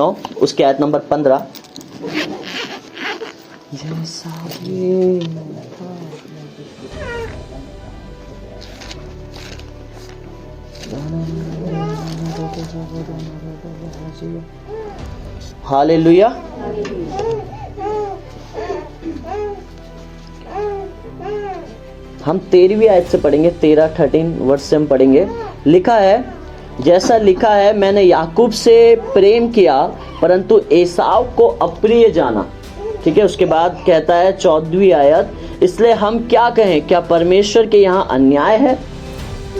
9 उसके आयत नंबर 15। जैसा ये हालेलुया। हम 13वीं आयत से पढ़ेंगे, 13 वर्ष से हम पढ़ेंगे। लिखा है, जैसा लिखा है, मैंने याकूब से प्रेम किया परंतु एसाव को अप्रिय जाना। ठीक है, उसके बाद कहता है 14वीं आयत, इसलिए हम क्या कहें, क्या परमेश्वर के यहाँ अन्याय है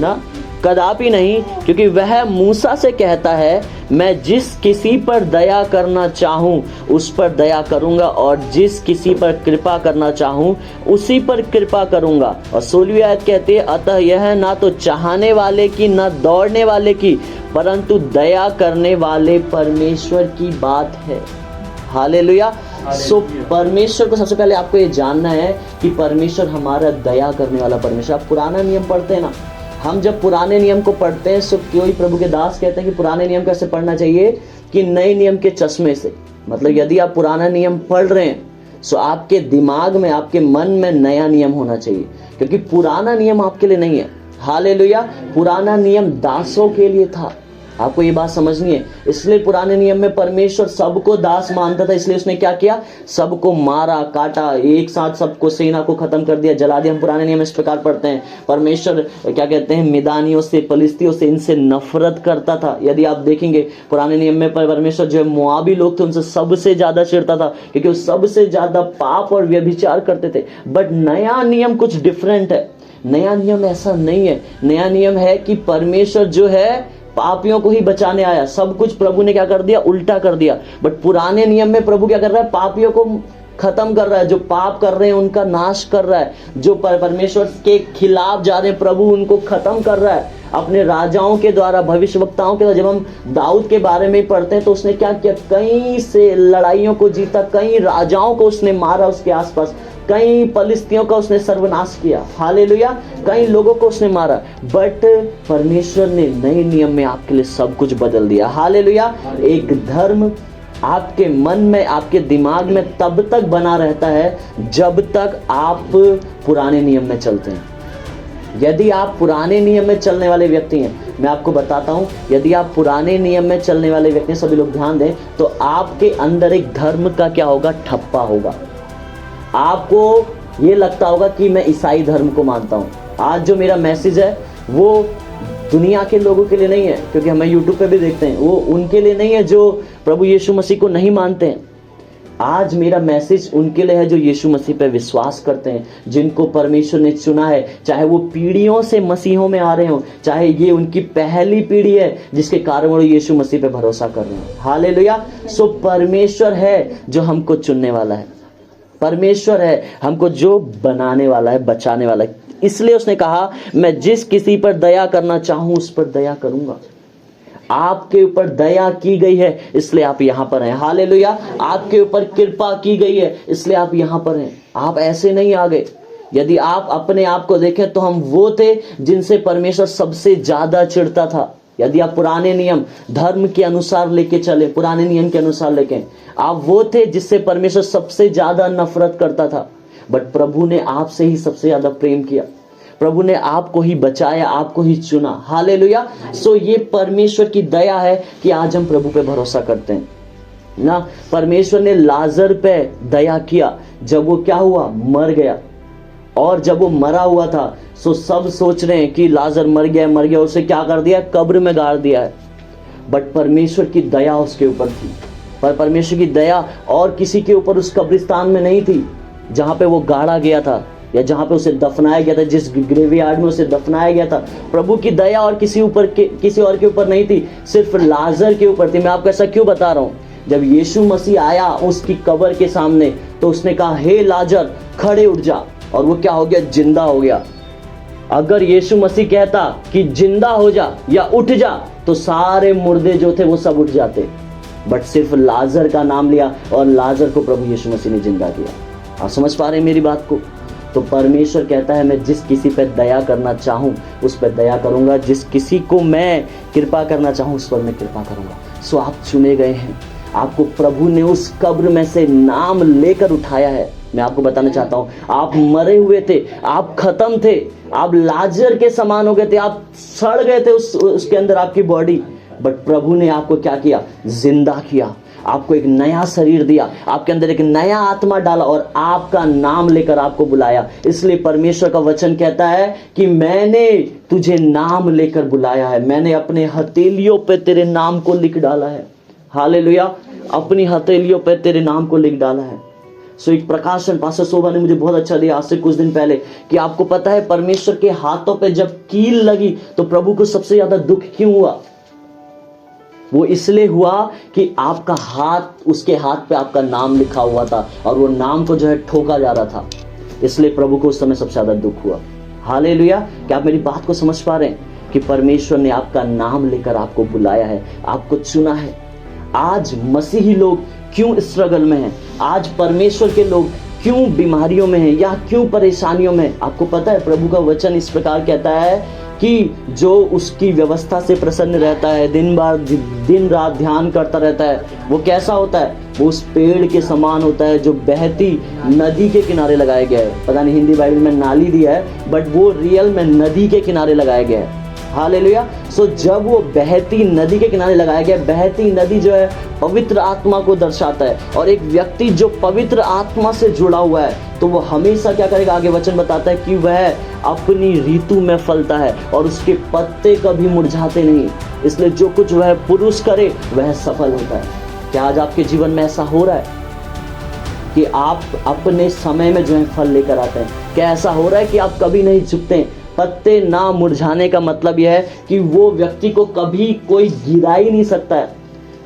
ना? कदापि नहीं, क्योंकि वह मूसा से कहता है, मैं जिस किसी पर दया करना चाहूँ उस पर दया करूँगा और जिस किसी पर कृपा करना चाहूँ उसी पर कृपा करूँगा। और 16वीं आयत कहती है, अतः यह ना तो चाहने वाले की न दौड़ने वाले की परंतु दया करने वाले परमेश्वर की बात है। हालेलुया। सो परमेश्वर को सबसे पहले आपको ये जानना है कि परमेश्वर हमारा दया करने वाला परमेश्वर। आप पुराना नियम पढ़ते हैं ना, हम जब पुराने नियम को पढ़ते हैं, सो कोई प्रभु के दास कहते हैं कि पुराने नियम कैसे पढ़ना चाहिए, कि नए नियम के चश्मे से। मतलब यदि आप पुराना नियम पढ़ रहे हैं, सो आपके दिमाग में, आपके मन में नया नियम होना चाहिए, क्योंकि पुराना नियम आपके लिए नहीं है। हालेलुया। पुराना नियम दासों के लिए था, आपको ये बात समझनी है। इसलिए पुराने नियम में परमेश्वर सबको दास मानता था, इसलिए उसने क्या किया, सबको मारा, काटा, एक साथ सबको, सेना को खत्म कर दिया, जला दिया। हम पुराने नियम में इस प्रकार पढ़ते हैं, परमेश्वर क्या कहते हैं, मिदानियों से, फलिस्तियों से, इनसे नफरत करता था। यदि आप देखेंगे पुराने नियम में परमेश्वर जो मोआबी लोग थे उनसे सबसे ज्यादा चिढ़ता था, क्योंकि वो सबसे ज्यादा पाप और व्यभिचार करते थे। बट नया नियम कुछ डिफरेंट है। नया नियम ऐसा नहीं है। नया नियम है कि परमेश्वर जो है पापियों को ही बचाने आया। सब कुछ प्रभु ने क्या कर दिया, उल्टा कर दिया। बट पुराने नियम में प्रभु क्या कर रहा है, पापियों को खत्म कर रहा है। जो पाप कर रहे हैं उनका नाश कर रहा है, जो परमेश्वर के खिलाफ जा रहे हैं प्रभु उनको खत्म कर रहा है अपने राजाओं के द्वारा, भविष्यवक्ताओं के द्वारा। जब हम दाऊद के बारे में पढ़ते हैं तो उसने क्या किया, कई से लड़ाइयों को जीता, कई राजाओं को उसने मारा उसके आसपास, कई फलिस्तियों का उसने सर्वनाश किया। हालेलुया। कई लोगों को उसने मारा। बट परमेश्वर ने नए नियम में आपके लिए सब कुछ बदल दिया। हालेलुया। एक धर्म आपके मन में, आपके दिमाग में तब तक बना रहता है जब तक आप पुराने नियम में चलते हैं। यदि आप पुराने नियम में चलने वाले व्यक्ति हैं, मैं आपको बताता हूं, यदि आप पुराने नियम में चलने वाले व्यक्ति हैं, सभी लोग ध्यान दें, तो आपके अंदर एक धर्म का क्या होगा, ठप्पा होगा। आपको ये लगता होगा कि मैं ईसाई धर्म को मानता हूं। आज जो मेरा मैसेज है वो दुनिया के लोगों के लिए नहीं है, क्योंकि हमें यूट्यूब पे भी देखते हैं, वो उनके लिए नहीं है जो प्रभु यीशु मसीह को नहीं मानते हैं। आज मेरा मैसेज उनके लिए है जो यीशु मसीह पे विश्वास करते हैं, जिनको परमेश्वर ने चुना है, चाहे वो पीढ़ियों से मसीहों में आ रहे हो, चाहे ये उनकी पहली पीढ़ी है जिसके कारण वो यीशु मसीह पे भरोसा कर रहे हैं। हालेलुया। सो परमेश्वर है जो हमको चुनने वाला है, परमेश्वर है हमको जो बनाने वाला है, बचाने वाला है। इसलिए उसने कहा, मैं जिस किसी पर दया करना चाहूं उस पर दया करूंगा। आपके ऊपर दया की गई है इसलिए आप यहां पर हैं। हालेलुया। आपके ऊपर कृपा की गई है इसलिए आप यहां पर हैं। आप ऐसे नहीं आ गए। यदि आप अपने आप को देखें तो हम वो थे जिनसे परमेश्वर सबसे ज्यादा चिढ़ता था। यदि आप पुराने नियम धर्म के अनुसार लेके चले, पुराने नियम के अनुसार लेके, आप वो थे जिससे परमेश्वर सबसे ज्यादा नफरत करता था। बट प्रभु ने आपसे ही सबसे ज्यादा प्रेम किया, प्रभु ने आपको ही बचाया, आपको ही चुना। हालेलुया। सो ये परमेश्वर की दया है कि आज हम प्रभु पे भरोसा करते हैं ना। परमेश्वर ने लाजर पे दया किया जब वो क्या हुआ, मर गया। और जब वो मरा हुआ था सो सब सोच रहे हैं कि लाजर मर गया, उसे क्या कर दिया, कब्र में गाड़ दिया है। बट परमेश्वर की दया उसके ऊपर थी। पर परमेश्वर की दया और किसी के ऊपर उस कब्रिस्तान में नहीं थी जहां पे वो गाड़ा गया था या जहां पे उसे दफनाया गया था, जिस ग्रेवयार्ड में उसे दफनाया गया था। प्रभु की दया और किसी और के ऊपर नहीं थी, सिर्फ लाजर के ऊपर थी। मैं आपको ऐसा क्यों बता रहा हूं, जब यीशु मसीह आया उसकी कब्र के सामने तो उसने कहा, हे लाजर खड़े उठ जा, और वो क्या हो गया, जिंदा हो गया। अगर यीशु मसीह कहता कि जिंदा हो जा या उठ जा तो सारे मुर्दे जो थे वो सब उठ जाते। बट सिर्फ लाजर का नाम लिया और लाजर को प्रभु यीशु मसीह ने जिंदा किया। आप समझ पा रहे हैं मेरी बात को? तो परमेश्वर कहता है, मैं जिस किसी पर दया करना चाहूं उस पर दया करूंगा, जिस किसी को मैं कृपा करना चाहूं उस पर मैं कृपा करूंगा। सो आप चुने गए हैं, आपको प्रभु ने उस कब्र में से नाम लेकर उठाया है। मैं आपको बताना चाहता हूं, आप मरे हुए थे, आप खत्म थे, आप लाजर के समान हो गए थे, आप सड़ गए थे उसके अंदर आपकी बॉडी, बट प्रभु ने आपको क्या किया? जिंदा किया, आपको एक नया शरीर दिया, आपके अंदर एक नया आत्मा डाला और आपका नाम लेकर आपको बुलाया। इसलिए परमेश्वर का वचन कहता है कि मैंने तुझे नाम लेकर बुलाया है, मैंने अपने हथेलियों पे तेरे नाम को लिख डाला है। हालेलुया, अपनी हथेलियों पे तेरे नाम को लिख डाला है। सो एक प्रकाशन पास्टर शोभा ने मुझे बहुत अच्छा दिया आज से कुछ दिन पहले कि आपको पता है परमेश्वर के हाथों पे जब कील लगी तो प्रभु को सबसे ज्यादा दुख क्यों हुआ? वो इसलिए हुआ कि आपका हाथ, उसके हाथ पे आपका नाम लिखा हुआ था और वो नाम को जो है ठोका जा रहा था, इसलिए प्रभु को उस समय सबसे ज्यादा दुख हुआ। हालेलुया, क्या आप मेरी बात को समझ पा रहे हैं कि परमेश्वर ने आपका नाम लेकर आपको बुलाया है, आपको चुना है। आज मसीही लोग क्यों स्ट्रगल में हैं? आज परमेश्वर के लोग क्यों बीमारियों में हैं या क्यों परेशानियों में? आपको पता है प्रभु का वचन इस प्रकार कहता है कि जो उसकी व्यवस्था से प्रसन्न रहता है, दिन रात ध्यान करता रहता है, वो कैसा होता है? वो उस पेड़ के समान होता है जो बहती नदी के किनारे लगाया गया है। पता नहीं हिंदी बाइबल में नाली दिया है, बट वो रियल में नदी के किनारे लगाया गया है। हालेलुया। सो जब वो बहती नदी के किनारे लगाया गया, बहती नदी जो है पवित्र आत्मा को दर्शाता है, और एक व्यक्ति जो पवित्र आत्मा से जुड़ा हुआ है तो वो हमेशा क्या करेगा? आगे वचन बताता है कि वह अपनी ऋतु में फलता है और उसके पत्ते कभी मुरझाते नहीं। इसलिए जो कुछ वह पुरुष करे वह सफल होता है। क्या आज आपके जीवन में ऐसा हो रहा है कि आप अपने समय में जो है फल लेकर आते हैं? क्या ऐसा हो रहा है कि आप कभी नहीं झुकते? पत्ते ना मुरझाने का मतलब यह है कि वो व्यक्ति को कभी कोई गिरा ही नहीं सकता है।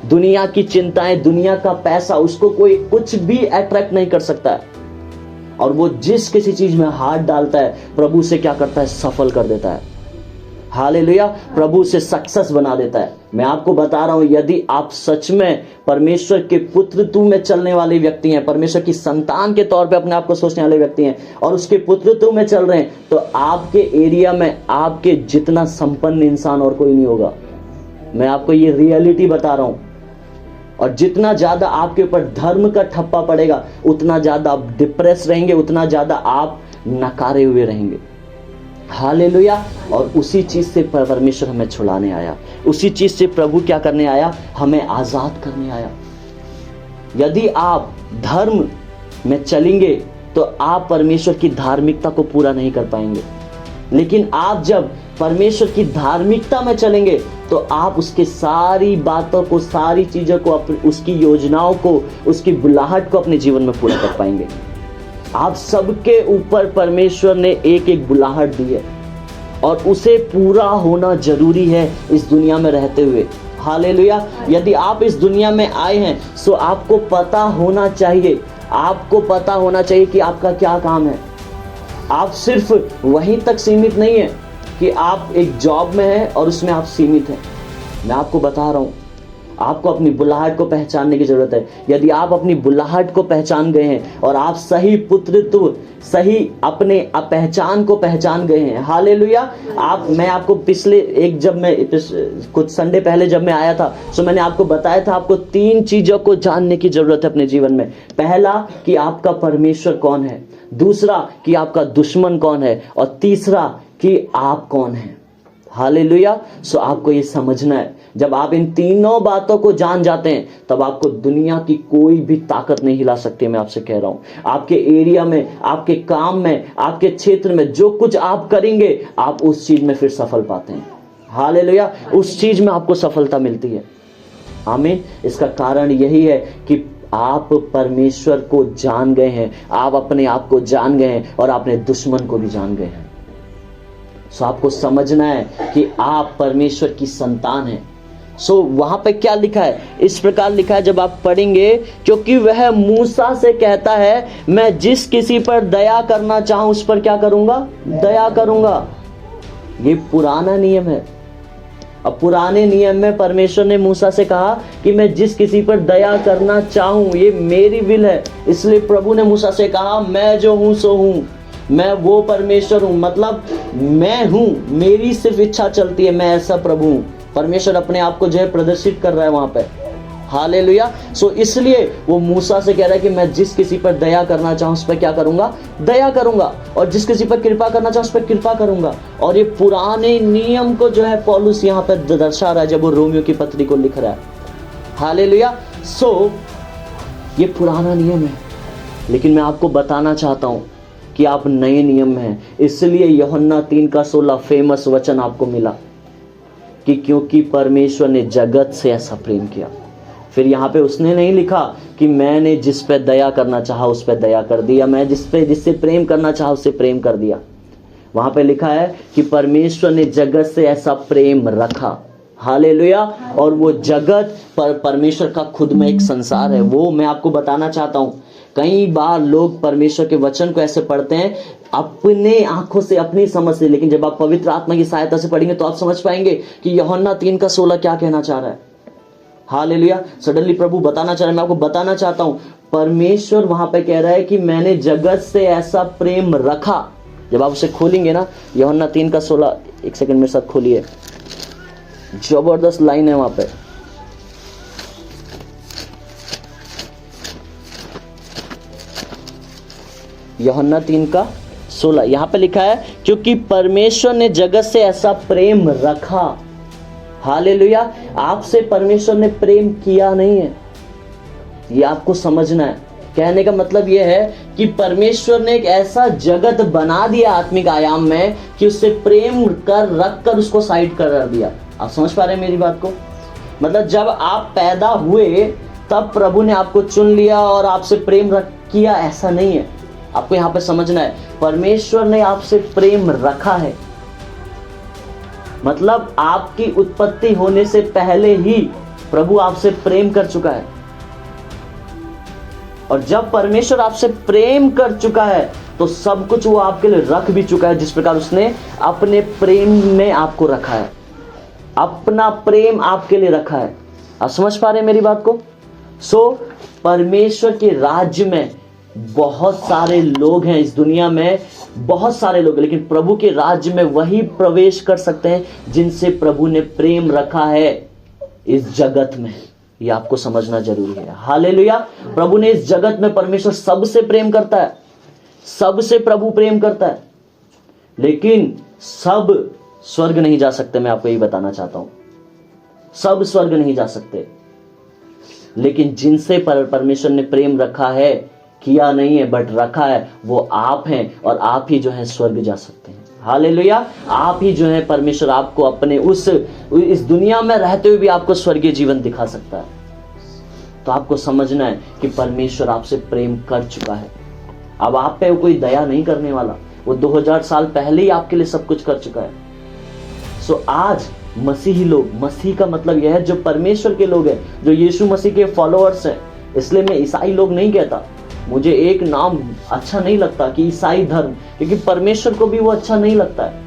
दुनिया की चिंताएं, दुनिया का पैसा उसको कोई कुछ भी अट्रैक्ट नहीं कर सकता है, और वो जिस किसी चीज में हाथ डालता है प्रभु से क्या करता है? सफल कर देता है। हालेलुया, प्रभु से सक्सेस बना देता है। मैं आपको बता रहा हूं, यदि आप सच में परमेश्वर के पुत्रत्व में चलने वाले व्यक्ति हैं, परमेश्वर की संतान के तौर पे अपने आप को सोचने वाले व्यक्ति हैं और उसके पुत्रत्व में चल रहे हैं, तो आपके एरिया में आपके जितना संपन्न इंसान और कोई नहीं होगा। मैं आपको ये रियलिटी बता रहा हूं। और जितना ज्यादा आपके ऊपर धर्म का ठप्पा पड़ेगा उतना ज्यादा आप डिप्रेस रहेंगे, उतना ज्यादा आप नकारे हुए रहेंगे। हालेलुया। और उसी चीज से परमेश्वर हमें छुड़ाने आया, उसी चीज से प्रभु क्या करने आया? हमें आजाद करने आया। यदि आप धर्म में चलेंगे तो आप परमेश्वर की धार्मिकता को पूरा नहीं कर पाएंगे, लेकिन आप जब परमेश्वर की धार्मिकता में चलेंगे तो आप उसके सारी बातों को, सारी चीजों को, उसकी योजनाओं को, उसकी बुलाहट को अपने जीवन में पूरा कर पाएंगे। आप सबके ऊपर परमेश्वर ने एक एक बुलाहट दी है और उसे पूरा होना जरूरी है इस दुनिया में रहते हुए। हालेलुया। यदि आप इस दुनिया में आए हैं तो आपको पता होना चाहिए, आपको पता होना चाहिए कि आपका क्या काम है। आप सिर्फ वहीं तक सीमित नहीं है कि आप एक जॉब में हैं और उसमें आप सीमित हैं। मैं आपको बता रहा हूं, आपको अपनी बुलाहट को पहचानने की जरूरत है। यदि आप अपनी बुलाहट को पहचान गए हैं और आप सही पुत्रत्व, सही अपने पहचान को पहचान गए हैं, हालेलुया। मैं आपको जब मैं कुछ संडे पहले जब मैं आया था तो मैंने आपको बताया था, आपको 3 चीजों को जानने की जरूरत है अपने जीवन में। पहला कि आपका परमेश्वर कौन है, दूसरा कि आपका दुश्मन कौन है, और तीसरा कि आप कौन हैं। हालेलुया। सो आपको ये समझना है, जब आप इन तीनों बातों को जान जाते हैं तब आपको दुनिया की कोई भी ताकत नहीं हिला सकती। मैं आपसे कह रहा हूं, आपके एरिया में, आपके काम में, आपके क्षेत्र में जो कुछ आप करेंगे आप उस चीज में फिर सफल पाते हैं। हालेलुया। उस चीज में आपको सफलता मिलती है। आमीन। इसका कारण यही है कि आप परमेश्वर को जान गए हैं, आप अपने आप को जान गए हैं और आपने दुश्मन को भी जान गए हैं। सो आपको समझना है कि आप परमेश्वर की संतान हैं। सो वहां पे क्या लिखा है? इस प्रकार लिखा है, जब आप पढ़ेंगे, क्योंकि वह मूसा से कहता है मैं जिस किसी पर दया करना चाहूं उस पर क्या करूंगा? दया करूंगा। ये पुराना नियम है। अब पुराने नियम में परमेश्वर ने मूसा से कहा कि मैं जिस किसी पर दया करना चाहूं, ये मेरी विल है। इसलिए प्रभु ने मूसा से कहा मैं जो हूं सो हूं, मैं वो परमेश्वर हूं, मतलब मैं हूं, मेरी सिर्फ इच्छा चलती है, मैं ऐसा प्रभु हूं। परमेश्वर अपने आप को जो है प्रदर्शित कर रहा है वहां पे। हालेलुया। सो इसलिए वो मूसा से कह रहा है कि मैं जिस किसी पर दया करना चाहूं उस पर क्या करूंगा, दया करूंगा, और जिस किसी पर कृपा करना चाहूं उस पर कृपा करूंगा। और ये पुराने नियम को जो है पौलुस यहाँ पर दर्शा रहा है जब वो रोमियो की पत्री को लिख रहा है। हालेलुया। सो ये पुराना नियम है, लेकिन मैं आपको बताना चाहता हूं कि आप नए नियम में हैं। इसलिए यूहन्ना 3:16 फेमस वचन आपको मिला कि क्योंकि परमेश्वर ने जगत से ऐसा प्रेम किया। फिर यहाँ पे उसने नहीं लिखा कि मैंने जिस पे दया करना चाहा उस पे दया कर दिया, मैं जिससे प्रेम करना चाहा उससे प्रेम कर दिया। वहां पे लिखा है कि परमेश्वर ने जगत से ऐसा प्रेम रखा। हालेलुया। और वो जगत पर परमेश्वर का खुद में एक संसार है। वो मैं आपको बताना चाहता हूं, कई बार लोग परमेश्वर के वचन को ऐसे पढ़ते हैं अपने आंखों से, अपनी समझ से, लेकिन जब आप पवित्र आत्मा की सहायता से पढ़ेंगे तो आप समझ पाएंगे कि यूहन्ना 3:16 क्या कहना चाह रहा है। हालेलुया। सडनली प्रभु बताना चाह रहा है, मैं आपको बताना चाहता हूं, परमेश्वर वहां पे कह रहा है कि मैंने जगत से ऐसा प्रेम रखा। जब आप उसे खोलेंगे ना, यूहन्ना 3:16, एक सेकंड मेरे साथ खोलिए, जबरदस्त लाइन है वहां पे। यूहन्ना 3:16 यहां पे लिखा है क्योंकि परमेश्वर ने जगत से ऐसा प्रेम रखा। हालेलुया। आपसे परमेश्वर ने प्रेम किया नहीं है, ये आपको समझना है। कहने का मतलब यह है कि परमेश्वर ने एक ऐसा जगत बना दिया आत्मिक आयाम में कि उससे प्रेम कर रख कर उसको साइड कर दिया। आप समझ पा रहे हैं मेरी बात को? मतलब जब आप पैदा हुए तब प्रभु ने आपको चुन लिया और आपसे प्रेम रख किया, ऐसा नहीं है। आपको यहाँ पे समझना है, परमेश्वर ने आपसे प्रेम रखा है, मतलब आपकी उत्पत्ति होने से पहले ही प्रभु आपसे प्रेम कर चुका है। और जब परमेश्वर आपसे प्रेम कर चुका है तो सब कुछ वो आपके लिए रख भी चुका है, जिस प्रकार उसने अपने प्रेम में आपको रखा है, अपना प्रेम आपके लिए रखा है। आप समझ पा रहे हैं मेरी बात को? सो परमेश्वर के राज्य में बहुत सारे लोग हैं, इस दुनिया में बहुत सारे लोग हैं, लेकिन प्रभु के राज्य में वही प्रवेश कर सकते हैं जिनसे प्रभु ने प्रेम रखा है इस जगत में। ये आपको समझना जरूरी है। हालेलुया। प्रभु ने इस जगत में, परमेश्वर सबसे प्रेम करता है, सबसे प्रभु प्रेम करता है, लेकिन सब स्वर्ग नहीं जा सकते। मैं आपको यही बताना चाहता हूं, सब स्वर्ग नहीं जा सकते, लेकिन जिनसे परमेश्वर ने प्रेम रखा है, किया नहीं है बट रखा है, वो आप हैं, और आप ही जो है स्वर्ग जा सकते हैं। हालेलुया। आप ही जो है, परमेश्वर आपको अपने इस दुनिया में रहते हुए भी आपको स्वर्गीय जीवन दिखा सकता है। तो आपको समझना है कि परमेश्वर आपसे प्रेम कर चुका है, अब आप पे कोई दया नहीं करने वाला। वो 2000 साल पहले ही आपके लिए सब कुछ कर चुका है। सो आज मसीही लोग, मसीह का मतलब यह है जो परमेश्वर के लोग हैं, जो यीशु मसीह के फॉलोअर्स हैं। इसलिए मैं ईसाई लोग नहीं कहता, मुझे एक नाम अच्छा नहीं लगता कि ईसाई धर्म, क्योंकि परमेश्वर को भी वो अच्छा नहीं लगता है।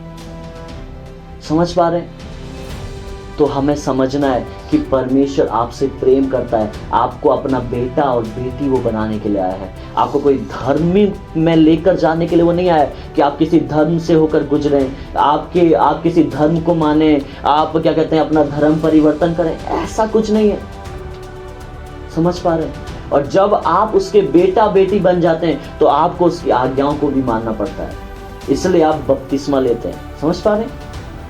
समझ पा रहे हैं? तो हमें समझना है कि परमेश्वर आपसे प्रेम करता है, आपको अपना बेटा और बेटी वो बनाने के लिए आया है। आपको कोई धर्म में लेकर जाने के लिए वो नहीं आया कि आप किसी धर्म से होकर गुजरें, आप किसी धर्म को माने, आप क्या कहते हैं अपना धर्म परिवर्तन करें, ऐसा कुछ नहीं है। समझ पा रहे हैं? और जब आप उसके बेटा बेटी बन जाते हैं तो आपको उसकी आज्ञाओं को भी मानना पड़ता है, इसलिए आप बपतिस्मा लेते हैं। समझ पा रहे हैं?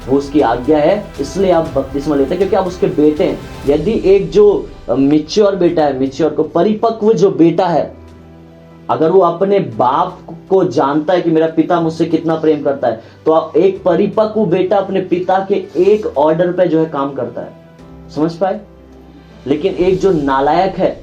वो उसकी आज्ञा है, इसलिए आप बपतिस्मा लेते हैं, क्योंकि आप उसके बेटे हैं। यदि एक जो मैच्योर बेटा है, मैच्योर को परिपक्व जो बेटा है, अगर वो अपने बाप को जानता है कि मेरा पिता मुझसे कितना प्रेम करता है, तो एक परिपक्व बेटा अपने पिता के एक ऑर्डर पे जो है काम करता है। समझ पाए? लेकिन एक जो नालायक है,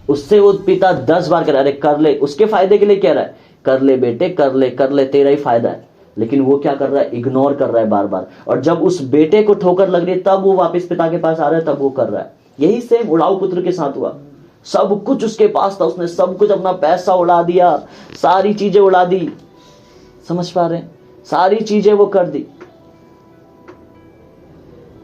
उससे वो पिता 10 बार कह रहा है, अरे कर ले, उसके फायदे के लिए कह रहा है, कर ले बेटे, कर ले, तेरा ही फायदा है। लेकिन वो क्या कर रहा है? इग्नोर कर रहा है बार बार। और जब उस बेटे को ठोकर लग रही है तब वो वापस पिता के पास आ रहा है, तब वो कर रहा है। यही सेम उड़ाऊ पुत्र के साथ हुआ। सब कुछ उसके पास था, उसने सब कुछ, अपना पैसा उड़ा दिया, सारी चीजें उड़ा दी। समझ पा रहे हैं? सारी चीजें वो कर दी,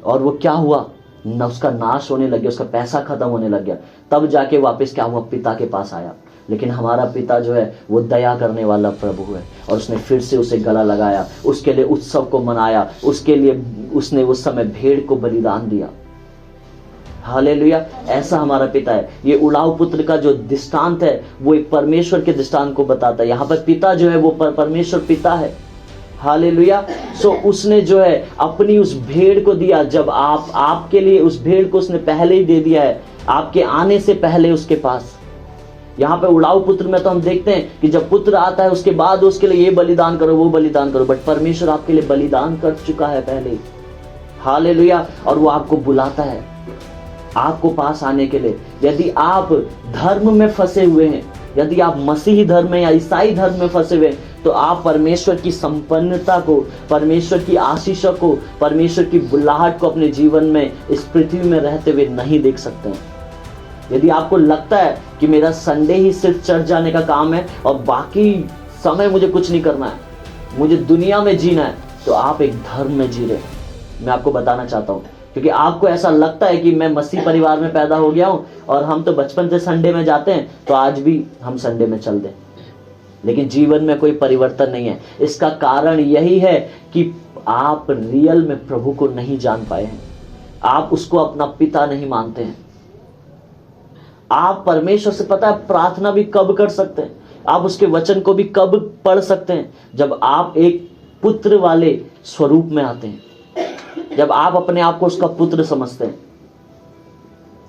और वो क्या हुआ? न उसका नाश होने लग गया, उसका पैसा खत्म होने लग गया। तब जाके वापस क्या हुआ? पिता के पास आया। लेकिन हमारा पिता जो है वो दया करने वाला प्रभु है, और उसने फिर से उसे गला लगाया, उसके लिए उत्सव को मनाया, उसके लिए उसने उस समय भेड़ को बलिदान दिया। हालेलुया, ऐसा हमारा पिता है। ये उड़ाऊ पुत्र का जो दृष्टांत है वो एक परमेश्वर के दृष्टांत को बताता है। यहाँ पर पिता जो है वो परमेश्वर पिता है। हालेलुया। सो उसने जो है अपनी उस भेड़ को दिया, जब आपके लिए उस भेड़ को उसने पहले ही दे दिया है, आपके आने से पहले उसके पास। यहाँ पे उड़ाऊ पुत्र में तो हम देखते हैं कि जब पुत्र आता है उसके बाद उसके लिए ये बलिदान करो, वो बलिदान करो, बट परमेश्वर आपके लिए बलिदान कर चुका है पहले ही। हालेलुया। और वो आपको बुलाता है आपको पास आने के लिए। यदि आप धर्म में फंसे हुए हैं, यदि आप मसीही धर्म में या ईसाई धर्म में फंसे हुए हैं, तो आप परमेश्वर की संपन्नता को, परमेश्वर की आशीषों को, परमेश्वर की बुलाहट को अपने जीवन में इस पृथ्वी में रहते हुए नहीं देख सकते हैं। यदि आपको लगता है कि मेरा संडे ही सिर्फ चर्च जाने का काम है और बाकी समय मुझे कुछ नहीं करना है, मुझे दुनिया में जीना है, तो आप एक धर्म में जी रहे हैं। मैं आपको बताना चाहता हूँ, क्योंकि आपको ऐसा लगता है कि मैं मसीह परिवार में पैदा हो गया हूँ और हम तो बचपन से संडे में जाते हैं, तो आज भी हम संडे में चल दें, लेकिन जीवन में कोई परिवर्तन नहीं है। इसका कारण यही है कि आप रियल में प्रभु को नहीं जान पाए हैं, आप उसको अपना पिता नहीं मानते हैं। आप परमेश्वर से, पता है, प्रार्थना भी कब कर सकते हैं, आप उसके वचन को भी कब पढ़ सकते हैं, जब आप एक पुत्र वाले स्वरूप में आते हैं, जब आप अपने आप को उसका पुत्र समझते हैं।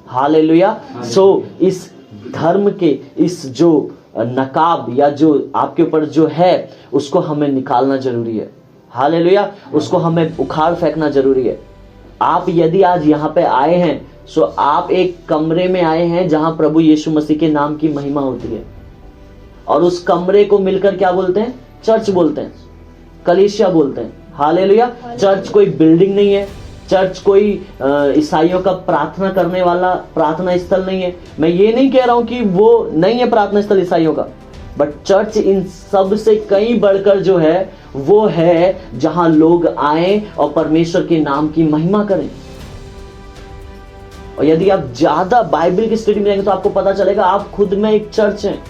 हालेलुया। सो इस धर्म के इस जो नकाब या जो आपके ऊपर जो है उसको हमें निकालना जरूरी है। हालेलुया। उसको हमें उखाड़ फेंकना जरूरी है। आप यदि आज यहाँ पे आए हैं, सो आप एक कमरे में आए हैं जहां प्रभु यीशु मसीह के नाम की महिमा होती है, और उस कमरे को मिलकर क्या बोलते हैं? चर्च बोलते हैं, कलीसिया बोलते हैं। हालेलुया। चर्च कोई बिल्डिंग नहीं है, चर्च कोई ईसाइयों का प्रार्थना करने वाला प्रार्थना स्थल नहीं है। मैं ये नहीं कह रहा हूं कि वो नहीं है प्रार्थना स्थल ईसाइयों का, बट चर्च इन सब से कहीं बढ़कर जो है वो है जहां लोग आए और परमेश्वर के नाम की महिमा करें। और यदि आप ज्यादा बाइबल की स्टडी में जाएंगे तो आपको पता चलेगा आप खुद में एक चर्च हैं,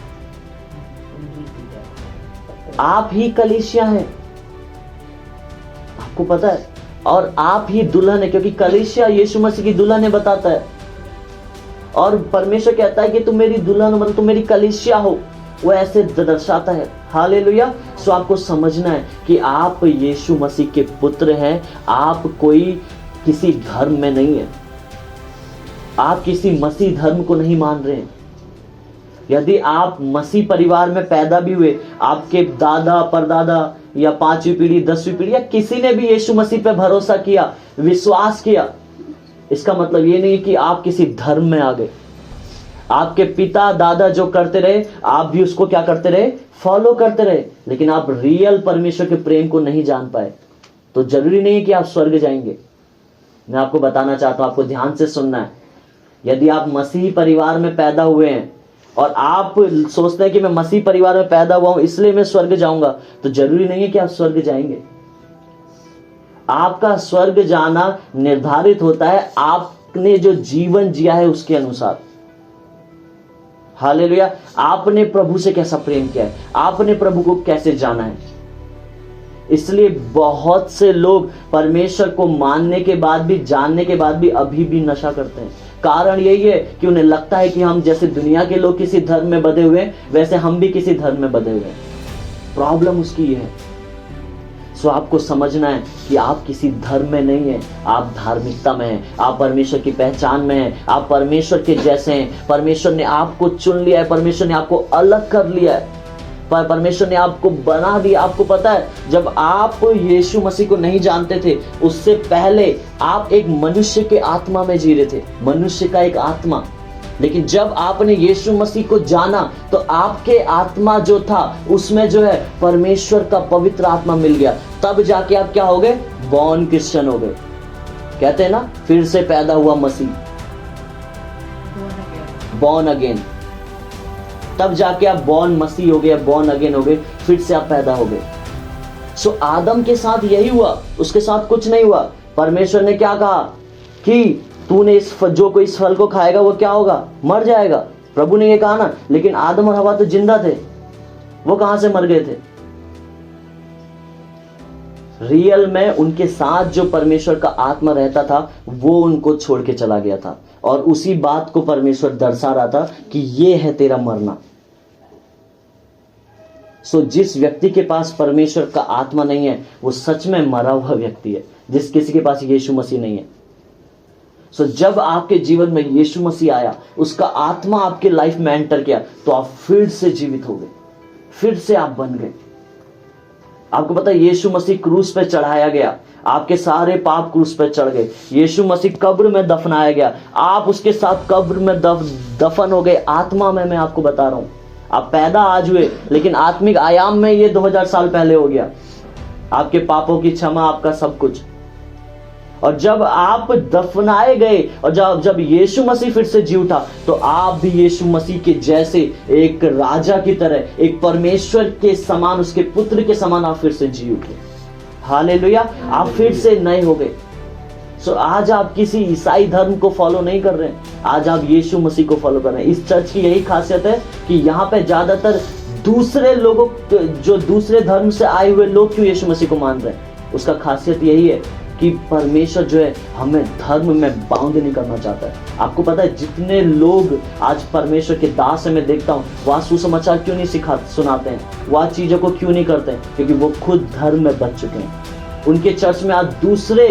आप ही कलीसिया हैं, आपको पता है, और आप ही दुल्हन है, क्योंकि कलीसिया यीशु मसीह की दुल्हन है बताता है, और परमेश्वर कहता है कि तुम मेरी दुल्हन हो, मतलब तुम मेरी कलीसिया हो, वो ऐसे दर्शाता है। हालेलुया। सो आपको समझना है कि आप यीशु मसीह के पुत्र हैं, आप कोई किसी धर्म में नहीं है, आप किसी मसीह धर्म को नहीं मान रहे हैं। यदि आप मसीह परिवार में पैदा भी हुए, आपके दादा परदादा या 5वीं पीढ़ी 10वीं पीढ़ी या किसी ने भी यीशु मसीह पे भरोसा किया, विश्वास किया, इसका मतलब ये नहीं कि आप किसी धर्म में आ गए। आपके पिता दादा जो करते रहे आप भी उसको क्या करते रहे? फॉलो करते रहे, लेकिन आप रियल परमेश्वर के प्रेम को नहीं जान पाए। तो जरूरी नहीं है कि आप स्वर्ग जाएंगे। मैं आपको बताना चाहता हूं, आपको ध्यान से सुनना है। यदि आप मसीही परिवार में पैदा हुए हैं और आप सोचते हैं कि मैं मसीह परिवार में पैदा हुआ हूं इसलिए मैं स्वर्ग जाऊंगा, तो जरूरी नहीं है कि आप स्वर्ग जाएंगे। आपका स्वर्ग जाना निर्धारित होता है आपने जो जीवन जिया है उसके अनुसार। हालेलुया। आपने प्रभु से कैसा प्रेम किया है, आपने प्रभु को कैसे जाना है। इसलिए बहुत से लोग परमेश्वर को मानने के बाद भी, जानने के बाद भी अभी भी नशा करते हैं। कारण यही है कि उन्हें लगता है कि हम जैसे दुनिया के लोग किसी धर्म में बंधे हुए हैं, वैसे हम भी किसी धर्म में बंधे हुए हैं। प्रॉब्लम उसकी ये है। सो आपको समझना है कि आप किसी धर्म में नहीं है, आप धार्मिकता में हैं, आप परमेश्वर की पहचान में हैं, आप परमेश्वर के जैसे हैं। परमेश्वर ने आपको चुन लिया है, परमेश्वर ने आपको अलग कर लिया है, परमेश्वर ने आपको बना दिया। आपको पता है, जब आप यीशु मसीह को नहीं जानते थे उससे पहले आप एक मनुष्य के आत्मा में जी रहे थे, मनुष्य का एक आत्मा। लेकिन जब आपने यीशु मसीह को जाना तो आपके आत्मा जो था उसमें जो है परमेश्वर का पवित्र आत्मा मिल गया। तब जाके आप क्या हो गए? बॉर्न क्रिश्चियन हो गए। कहते हैं ना, फिर से पैदा हुआ मसीह, बॉर्न अगेन। तब जाके आप बॉर्न मसीह हो गए, बॉर्न अगेन हो गए, फिर से आप पैदा हो गए। सो आदम के साथ यही हुआ, उसके साथ कुछ नहीं हुआ। परमेश्वर ने क्या कहा कि तूने जो कोई इस फल को खाएगा वो क्या होगा? मर जाएगा। प्रभु ने ये कहा ना, लेकिन आदम और हवा तो जिंदा थे, वो कहां से मर गए थे? रियल में उनके साथ जो परमेश्वर का आत्मा रहता था वो उनको छोड़ के चला गया था, और उसी बात को परमेश्वर दर्शा रहा था कि ये है तेरा मरना। सो जिस व्यक्ति के पास परमेश्वर का आत्मा नहीं है वो सच में मरा हुआ व्यक्ति है, जिस किसी के पास यीशु मसीह नहीं है। सो जब आपके जीवन में यीशु मसीह आया, उसका आत्मा आपके लाइफ में एंटर किया, तो आप फिर से जीवित हो गए, फिर से आप बन गए। आपको पता है यीशु मसीह क्रूस पे चढ़ाया गया, आपके सारे पाप क्रूस पे चढ़ गए। यीशु मसीह कब्र में दफनाया गया, आप उसके साथ कब्र में दफन हो गए। आत्मा में मैं आपको बता रहा हूं, आप पैदा आज हुए लेकिन आत्मिक आयाम में ये 2000 साल पहले हो गया। आपके पापों की क्षमा, आपका सब कुछ। और जब आप दफनाए गए और जब यीशु मसीह फिर से जी उठा, तो आप भी यीशु मसीह के जैसे एक राजा की तरह, एक परमेश्वर के समान, उसके पुत्र के समान आप फिर से जी उठे। हालेलुया, आप फिर से नए हो गए। सो आज आप किसी ईसाई धर्म को फॉलो नहीं कर रहे हैं, आज आप यीशु मसीह को फॉलो कर रहे हैं। इस चर्च की यही खासियत है कि यहाँ पे ज्यादातर दूसरे लोगों, जो दूसरे धर्म से आए हुए लोग क्यों यीशु मसीह को मान रहे हैं, उसका खासियत यही है कि परमेश्वर जो है हमें धर्म में बाउंड नहीं करना चाहता है। आपको पता है जितने लोग आज परमेश्वर के दास है, मैं देखता हूँ, वह सुसमाचार क्यों नहीं सुनाते हैं, वह चीजों को क्यों नहीं करते हैं, क्योंकि वो खुद धर्म में बच चुके हैं। उनके चर्च में आज दूसरे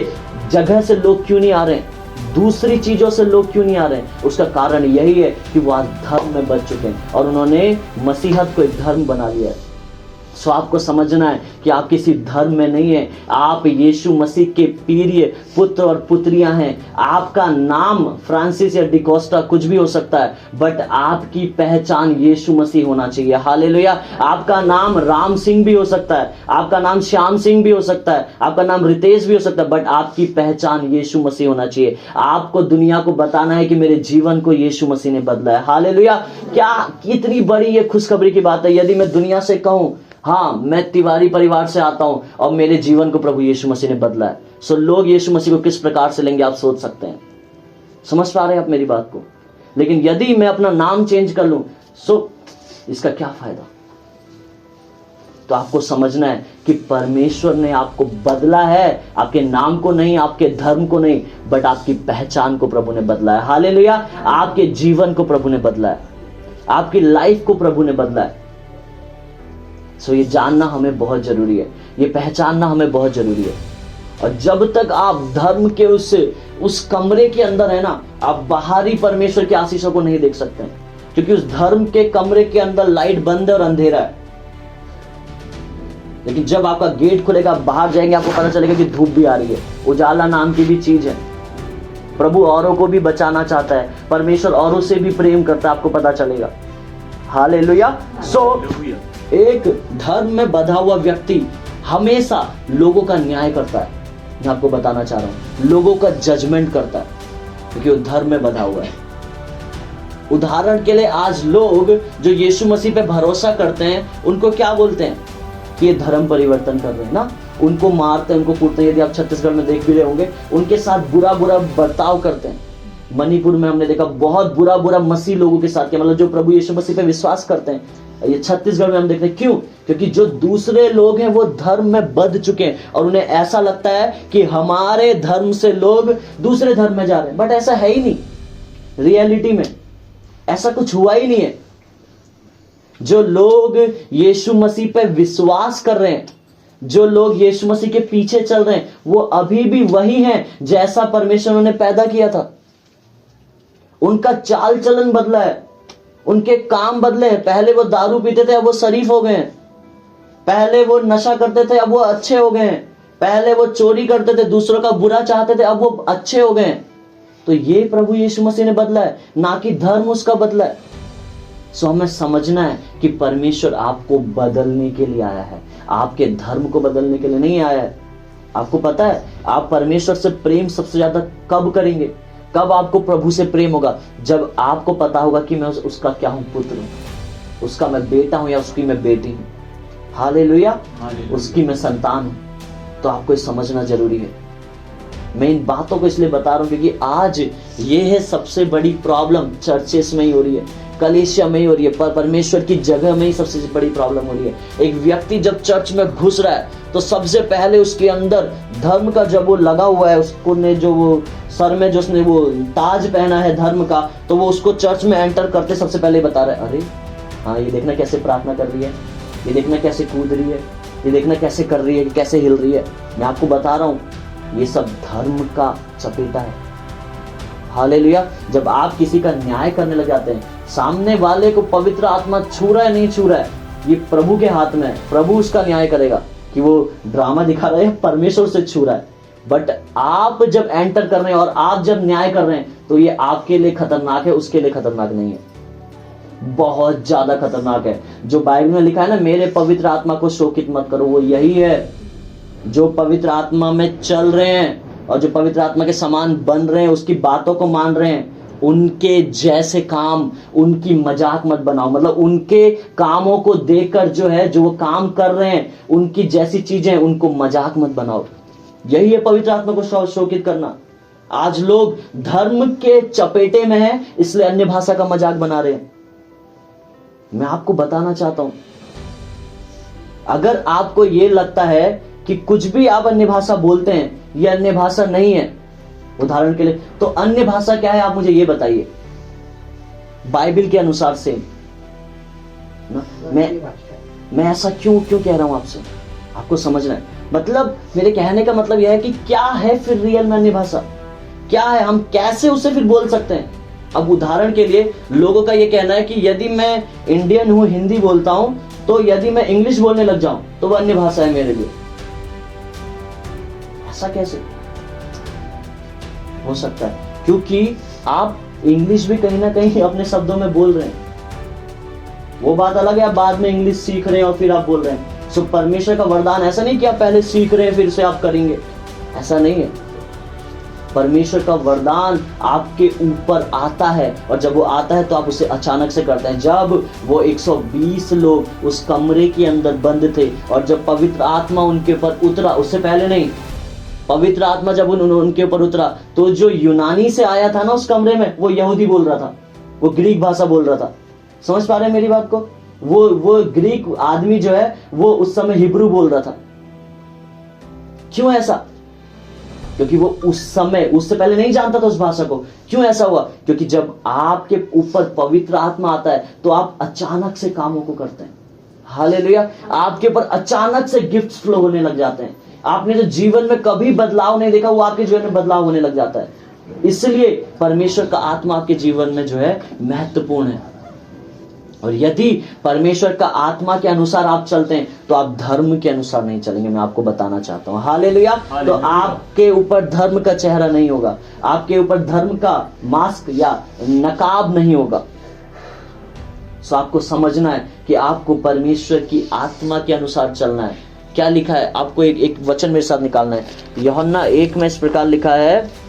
जगह से लोग क्यों नहीं आ रहे हैं, दूसरी चीजों से लोग क्यों नहीं आ रहे हैं, उसका कारण यही है कि वो आज धर्म में बच चुके हैं और उन्होंने मसीहत को एक धर्म बना लिया है। सो आपको समझना है कि आप किसी धर्म में नहीं है, आप यीशु मसीह के प्रिय पुत्र और पुत्रियां हैं। आपका नाम फ्रांसिस या डिकोस्टा कुछ भी हो सकता है, बट आपकी पहचान यीशु मसीह होना चाहिए। हालेलुया। आपका नाम राम सिंह भी हो सकता है, आपका नाम श्याम सिंह भी हो सकता है, आपका नाम रितेश भी हो सकता है, बट आपकी पहचान यीशु मसीह होना चाहिए। आपको दुनिया को बताना है कि मेरे जीवन को यीशु मसीह ने बदला है। हालेलुया। क्या कितनी बड़ी ये खुशखबरी की बात है यदि मैं दुनिया से कहूं, हाँ मैं तिवारी परिवार से आता हूं और मेरे जीवन को प्रभु यीशु मसीह ने बदला है। सो लोग यीशु मसीह को किस प्रकार से लेंगे आप सोच सकते हैं। समझ पा रहे हैं आप मेरी बात को। लेकिन यदि मैं अपना नाम चेंज कर लूं, सो इसका क्या फायदा। तो आपको समझना है कि परमेश्वर ने आपको बदला है, आपके नाम को नहीं, आपके धर्म को नहीं, बट आपकी पहचान को प्रभु ने बदला है। हालेलुया। आपके जीवन को प्रभु ने बदला है, आपकी लाइफ को प्रभु ने बदला है। सो ये जानना हमें बहुत जरूरी है, ये पहचानना हमें बहुत जरूरी है। और जब तक आप धर्म के उस कमरे के अंदर है ना, आप बाहरी परमेश्वर के आशीषों को नहीं देख सकते हैं, क्योंकि उस धर्म के कमरे के अंदर लाइट बंद है और अंधेरा है। लेकिन जब आपका गेट खुलेगा, आप बाहर जाएंगे, आपको पता चलेगा कि धूप भी आ रही है, उजाला नाम की भी चीज है। प्रभु औरों को भी बचाना चाहता है, परमेश्वर औरों से भी प्रेम करता है, आपको पता चलेगा। हालेलुया। सो एक धर्म में बंधा हुआ व्यक्ति हमेशा लोगों का न्याय करता है। मैं आपको बताना चाह रहा हूं, लोगों का जजमेंट करता है, क्योंकि वो धर्म में बंधा हुआ है। उदाहरण के लिए आज लोग जो यीशु मसीह पे भरोसा करते हैं, उनको क्या बोलते हैं कि ये धर्म परिवर्तन कर रहे हैं ना, उनको मारते हैं, उनको कूटते हैं। यदि आप छत्तीसगढ़ में देख भी रहे होंगे, उनके साथ बुरा बुरा बर्ताव करते हैं। मणिपुर में हमने देखा बहुत बुरा बुरा मसीह लोगों के साथ, मतलब जो प्रभु यीशु मसीह पे विश्वास करते हैं। ये छत्तीसगढ़ में हम देख रहे हैं। क्यों? क्योंकि जो दूसरे लोग हैं वो धर्म में बंध चुके हैं और उन्हें ऐसा लगता है कि हमारे धर्म से लोग दूसरे धर्म में जा रहे हैं, बट ऐसा है ही नहीं। रियलिटी में ऐसा कुछ हुआ ही नहीं है। जो लोग यीशु मसीह पे विश्वास कर रहे हैं, जो लोग यीशु मसीह के पीछे चल रहे हैं, वो अभी भी वही हैं जैसा परमेश्वर ने पैदा किया था। उनका चाल चलन बदला है, उनके काम बदले हैं। पहले वो दारू पीते थे, अब वो शरीफ हो गए हैं। पहले वो नशा करते थे, अब वो अच्छे हो गए हैं। पहले वो चोरी करते थे, दूसरों का बुरा चाहते थे, अब वो अच्छे हो गए हैं। तो ये प्रभु यीशु मसीह ने बदला है, ना कि धर्म उसका बदला है। सो हमें समझना है कि परमेश्वर आपको बदलने के लिए आया है, आपके धर्म को बदलने के लिए नहीं आया है। आपको पता है आप परमेश्वर से प्रेम सबसे ज्यादा कब करेंगे? कब आपको प्रभु से प्रेम होगा? जब आपको पता होगा कि मैं उसका क्या हूं, पुत्र हूं, उसका मैं बेटा हूं या उसकी मैं बेटी हूं। हालेलुया। उसकी मैं संतान हूं। तो आपको समझना जरूरी है। मैं इन बातों को इसलिए बता रहा हूं क्योंकि आज ये है सबसे बड़ी प्रॉब्लम चर्चेस में ही हो रही है कलीसिया में ही हो रही है, पर परमेश्वर की जगह में ही सबसे बड़ी प्रॉब्लम हो रही है। एक व्यक्ति जब चर्च में घुस रहा है तो सबसे पहले उसके अंदर धर्म का जब वो लगा हुआ है, उसको ने जो वो सर में जो उसने वो ताज पहना है धर्म का, तो वो उसको चर्च में एंटर करते सबसे पहले बता रहा है, अरे हाँ ये देखना कैसे प्रार्थना कर रही है, ये देखना कैसे कूद रही है, ये देखना कैसे कर रही है, कैसे हिल रही है। मैं आपको बता रहा हूँ ये सब धर्म का चपेटा है। हालेलुया। जब आप किसी का न्याय करने लग जाते हैं, सामने वाले को पवित्र आत्मा छू रहा है नहीं छू रहा है, ये प्रभु के हाथ में है। प्रभु उसका न्याय करेगा कि वो ड्रामा दिखा रहा है, परमेश्वर से छू रहा है। बट आप जब एंटर कर रहे हैं और आप जब न्याय कर रहे हैं, तो ये आपके लिए खतरनाक है, उसके लिए खतरनाक नहीं है। बहुत ज्यादा खतरनाक है। जो बाइबल में लिखा है ना, मेरे पवित्र आत्मा को शोकित मत करो, वो यही है। जो पवित्र आत्मा में चल रहे हैं और जो पवित्र आत्मा के समान बन रहे हैं, उसकी बातों को मान रहे हैं, उनके जैसे काम, उनकी मजाक मत बनाओ। मतलब उनके कामों को देखकर जो है, जो वो काम कर रहे हैं, उनकी जैसी चीजें, उनको मजाक मत बनाओ। यही है पवित्र आत्मा को शोकित करना। आज लोग धर्म के चपेटे में हैं, इसलिए अन्य भाषा का मजाक बना रहे हैं। मैं आपको बताना चाहता हूं, अगर आपको यह लगता है कि कुछ भी आप अन्य भाषा बोलते हैं, यह अन्य भाषा नहीं है, उदाहरण के लिए, तो अन्य भाषा क्या है आप मुझे ये बताइए, बाइबल के अनुसार से ना। मैं ऐसा क्यों कह रहा हूं आपसे, आपको समझना है। मतलब मेरे कहने का मतलब यह है कि क्या है फिर रियल में अन्य भाषा, क्या है, हम कैसे उसे फिर बोल सकते हैं। अब उदाहरण के लिए लोगों का यह कहना है कि यदि मैं इंडियन हूं, हिंदी बोलता हूं, तो यदि मैं इंग्लिश बोलने लग जाऊं तो वह अन्य भाषा है मेरे लिए। ऐसा कैसे हो सकता है? क्योंकि आप इंग्लिश भी कहीं ना कहीं अपने शब्दों में बोल रहे हैं। वो बात अलग है, आप बाद में इंग्लिश सीख रहे हैं और फिर आप बोल रहे हैं। सो परमेश्वर का वरदान ऐसा नहीं कि आप पहले सीख रहे हैं फिर से आप करेंगे, ऐसा नहीं है। परमेश्वर का वरदान आपके ऊपर आता है, और जब वो आता है तो आप उसे अचानक से करते हैं। जब वो 120 लोग उस कमरे के अंदर बंद थे और जब पवित्र आत्मा उनके ऊपर उतरा, उससे पहले नहीं, पवित्र आत्मा जब उनके ऊपर उतरा, तो जो यूनानी से आया था ना उस कमरे में, वो यहूदी बोल रहा था, वो ग्रीक भाषा बोल रहा था। समझ पा रहे हैं मेरी बात को? वो ग्रीक आदमी जो है वो उस समय हिब्रू बोल रहा था। क्यों ऐसा? क्योंकि वो उस समय, उससे पहले नहीं जानता था उस भाषा को। क्यों ऐसा हुआ? क्योंकि जब आपके ऊपर पवित्र आत्मा आता है तो आप अचानक से कामों को करते हैं। हालेलुया। आपके ऊपर अचानक से गिफ्ट्स फ्लो होने लग जाते हैं। आपने जो जीवन में कभी बदलाव नहीं देखा, वो आपके जीवन में बदलाव होने लग जाता है। इसलिए परमेश्वर का आत्मा आपके जीवन में जो है महत्वपूर्ण है। और यदि परमेश्वर का आत्मा के अनुसार आप चलते हैं तो आप धर्म के अनुसार नहीं चलेंगे। मैं आपको बताना चाहता हूं। हालेलुया। तो आपके ऊपर धर्म का चेहरा नहीं होगा, आपके ऊपर धर्म का मास्क या नकाब नहीं होगा। सो आपको समझना है कि आपको परमेश्वर की आत्मा के अनुसार चलना है। क्या लिखा है? आपको एक वचन मेरे साथ निकालना है। यूहन्ना 1 में इस प्रकार लिखा है,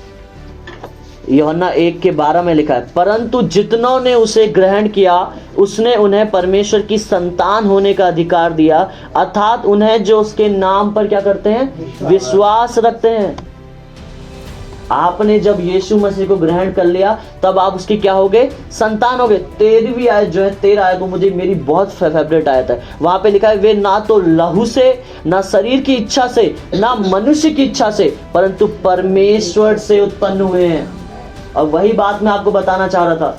यूहन्ना 1:12 में लिखा है, परंतु जितनों ने उसे ग्रहण किया उसने उन्हें परमेश्वर की संतान होने का अधिकार दिया, अर्थात उन्हें जो उसके नाम पर क्या करते हैं? विश्वास रखते हैं। आपने जब यीशु मसीह को ग्रहण कर लिया तब आप उसकी क्या हो गए? संतान हो गए। 13वीं आयत जो है, 13 आयत वो मुझे मेरी बहुत फेवरेट आयत है। वहां पे लिखा है, वे ना तो लहू से, ना शरीर की इच्छा से, ना मनुष्य की इच्छा से, परंतु परमेश्वर से उत्पन्न हुए हैं। और वही बात मैं आपको बताना चाह रहा था।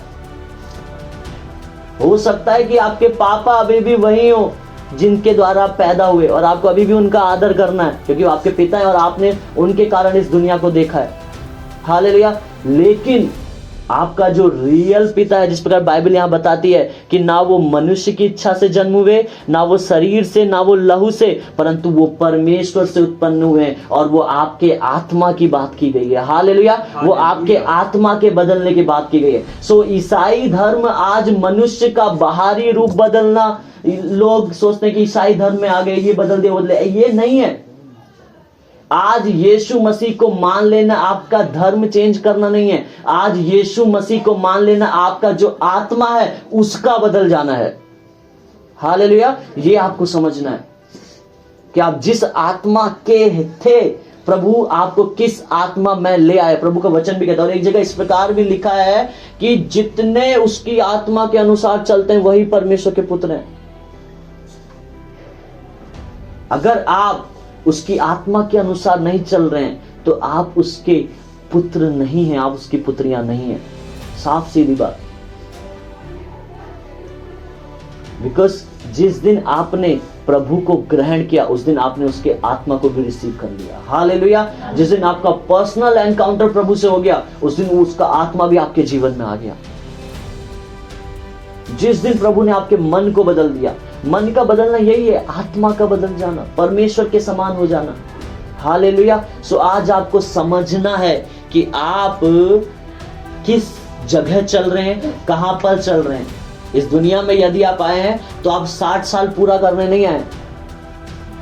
हो सकता है कि आपके पापा अभी भी वही हो जिनके द्वारा आप पैदा हुए, और आपको अभी भी उनका आदर करना है क्योंकि वो आपके पिता हैं और आपने उनके कारण इस दुनिया को देखा है। हालेलुया। लेकिन आपका जो रियल पिता है, जिस प्रकार बाइबल यहां बताती है कि ना वो मनुष्य की इच्छा से जन्म हुए, ना वो शरीर से, ना वो लहू से, परंतु वो परमेश्वर से उत्पन्न हुए, और वो आपके आत्मा की बात की गई है। हालेलुया। वो आपके आत्मा के बदलने की बात की गई है। सो ईसाई धर्म आज मनुष्य का बाहरी रूप बदलना, लोग सोचते हैं कि ईसाई धर्म में आ गए, ये बदल दिया, बदले, ये नहीं है। आज यीशु मसीह को मान लेना आपका धर्म चेंज करना नहीं है। आज यीशु मसीह को मान लेना आपका जो आत्मा है उसका बदल जाना है। हालेलुया। ये आपको समझना है कि आप जिस आत्मा के थे प्रभु आपको किस आत्मा में ले आए। प्रभु का वचन भी कहता है, और एक जगह इस प्रकार भी लिखा है कि जितने उसकी आत्मा के अनुसार चलते हैं वही परमेश्वर के पुत्र हैं। अगर आप उसकी आत्मा के अनुसार नहीं चल रहे हैं तो आप उसके पुत्र नहीं हैं, आप उसकी पुत्रियां नहीं हैं। साफ सीधी बात। बिकॉज जिस दिन आपने प्रभु को ग्रहण किया उस दिन आपने उसके आत्मा को भी रिसीव कर लिया। हालेलुया। जिस दिन आपका पर्सनल एनकाउंटर प्रभु से हो गया उस दिन उसका आत्मा भी आपके जीवन में आ गया। जिस दिन प्रभु ने आपके मन को बदल दिया, मन का बदलना यही है, आत्मा का बदल जाना, परमेश्वर के समान हो जाना। हालेलुया। सो आज आपको समझना है कि आप किस जगह चल रहे हैं, कहां पर चल रहे हैं। इस दुनिया में यदि आप आए हैं तो आप 60 साल पूरा करने नहीं आए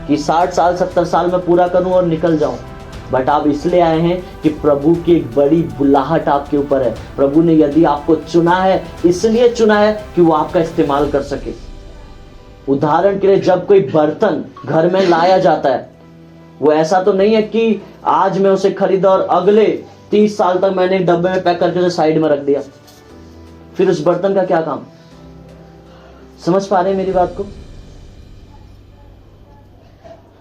कि 60 साल 70 साल में पूरा करूं और निकल जाऊं, बट आप इसलिए आए हैं कि प्रभु की एक बड़ी बुलाहट आपके ऊपर है। प्रभु ने यदि आपको चुना है इसलिए चुना है कि वो आपका इस्तेमाल कर सके। उदाहरण के लिए जब कोई बर्तन घर में लाया जाता है, वो ऐसा तो नहीं है कि आज मैं उसे खरीदा और अगले 30 साल तक मैंने डब्बे में पैक करके उसे साइड में रख दिया, फिर उस बर्तन का क्या काम। समझ पा रहे हैं मेरी बात को?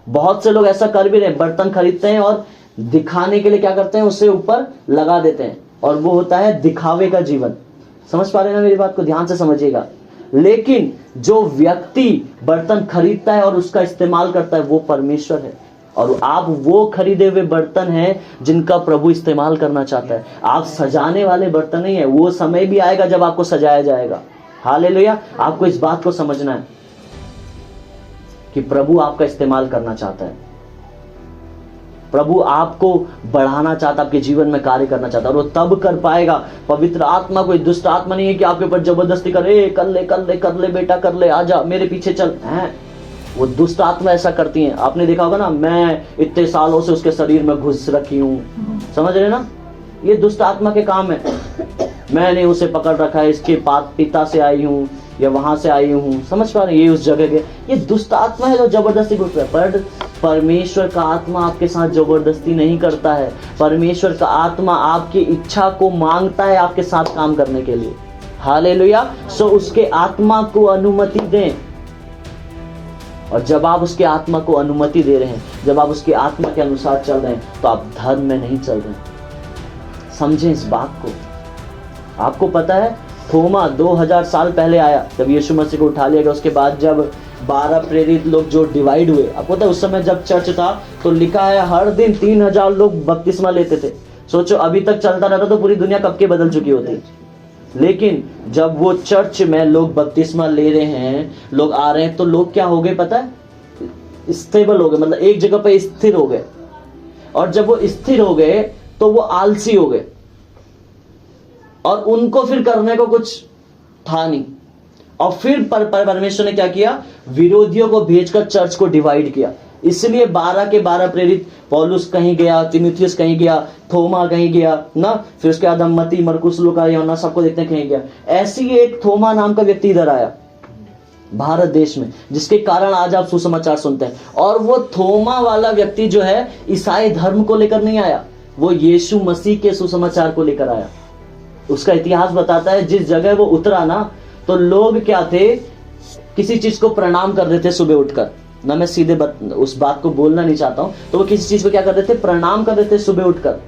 बहुत से लोग ऐसा कर भी रहे हैं, बर्तन खरीदते हैं और दिखाने के लिए क्या करते हैं, उसे ऊपर लगा देते हैं, और वो होता है दिखावे का जीवन। समझ पा रहे हैं ना मेरी बात को? ध्यान से समझिएगा। लेकिन जो व्यक्ति बर्तन खरीदता है और उसका इस्तेमाल करता है वो परमेश्वर है, और आप वो खरीदे हुए बर्तन हैं जिनका प्रभु इस्तेमाल करना चाहता है। आप सजाने वाले बर्तन नहीं है। वो समय भी आएगा जब आपको सजाया जाएगा। हालेलुया। आपको इस बात को समझना है कि प्रभु आपका इस्तेमाल करना चाहता है, प्रभु आपको बढ़ाना चाहता है, आपके जीवन में कार्य करना चाहता है, और वो तब कर पाएगा। पवित्र आत्मा कोई दुष्ट आत्मा नहीं है कि आपके ऊपर जबरदस्ती करे, कर ले कर ले कर ले बेटा कर ले, आजा मेरे पीछे चल हैं। वो दुष्ट आत्मा ऐसा करती हैं। आपने देखा होगा ना, मैं इतने सालों से उसके शरीर में घुस रखी हूं, समझ रहे ना, ये दुष्ट आत्मा के काम है। मैंने उसे पकड़ रखा है, इसके पिता से आई हूं या वहां से आई हूं, समझ पा रहे हैं, ये उस जगह के, ये दुष्ट आत्मा है जो जबरदस्ती घुस रहा है। पर परमेश्वर का आत्मा आपके साथ जबरदस्ती नहीं करता है। परमेश्वर का आत्मा आपकी इच्छा को मांगता है आपके साथ काम करने के लिए। हालेलुया। सो उसके आत्मा को अनुमति दें, और जब आप उसके आत्मा को अनुमति दे रहे हैं, जब आप उसके आत्मा के अनुसार चल रहे हैं तो आप धर्म में नहीं चल रहे हैं। समझें इस बात को। आपको पता है थोमा 2000 साल पहले आया, जब यीशु मसीह को उठा लिया गया, उसके बाद जब 12 प्रेरित लोग जो डिवाइड हुए, आपको पता है उस समय जब चर्च था तो लिखा है हर दिन 3000 लोग बपतिस्मा लेते थे। सोचो अभी तक चलता रहता तो पूरी दुनिया कब के बदल चुकी होती। लेकिन जब वो चर्च में लोग बपतिस्मा ले रहे हैं, लोग आ रहे हैं, तो लोग क्या हो गए पता है, स्टेबल हो गए, मतलब एक जगह पे स्थिर हो गए। और जब वो स्थिर हो गए तो वो आलसी हो गए, और उनको फिर करने को कुछ था नहीं। और फिर परमेश्वर ने क्या किया, विरोधियों को भेजकर चर्च को डिवाइड किया। इसलिए 12 के 12 प्रेरित, पौलुस कहीं गया, तीमुथियुस कहीं गया, थोमा कहीं गया ना, फिर उसके बाद मत्ती, मरकुस, लूका, यूहन्ना सबको देखते हैं कहीं गया। ऐसे ही एक थोमा नाम का व्यक्ति इधर आया भारत देश में, जिसके कारण आज आप सुसमाचार सुनते हैं। और वो थोमा वाला व्यक्ति जो है ईसाई धर्म को लेकर नहीं आया, वो यीशु मसीह के सुसमाचार को लेकर आया। उसका इतिहास बताता है जिस जगह वो उतरा ना, तो लोग क्या थे, किसी चीज को प्रणाम कर रहे थे सुबह उठकर ना, मैं सीधे उस बात को बोलना नहीं चाहता हूं, तो वो किसी चीज को क्या कर रहे थे, प्रणाम कर रहे थे सुबह उठकर,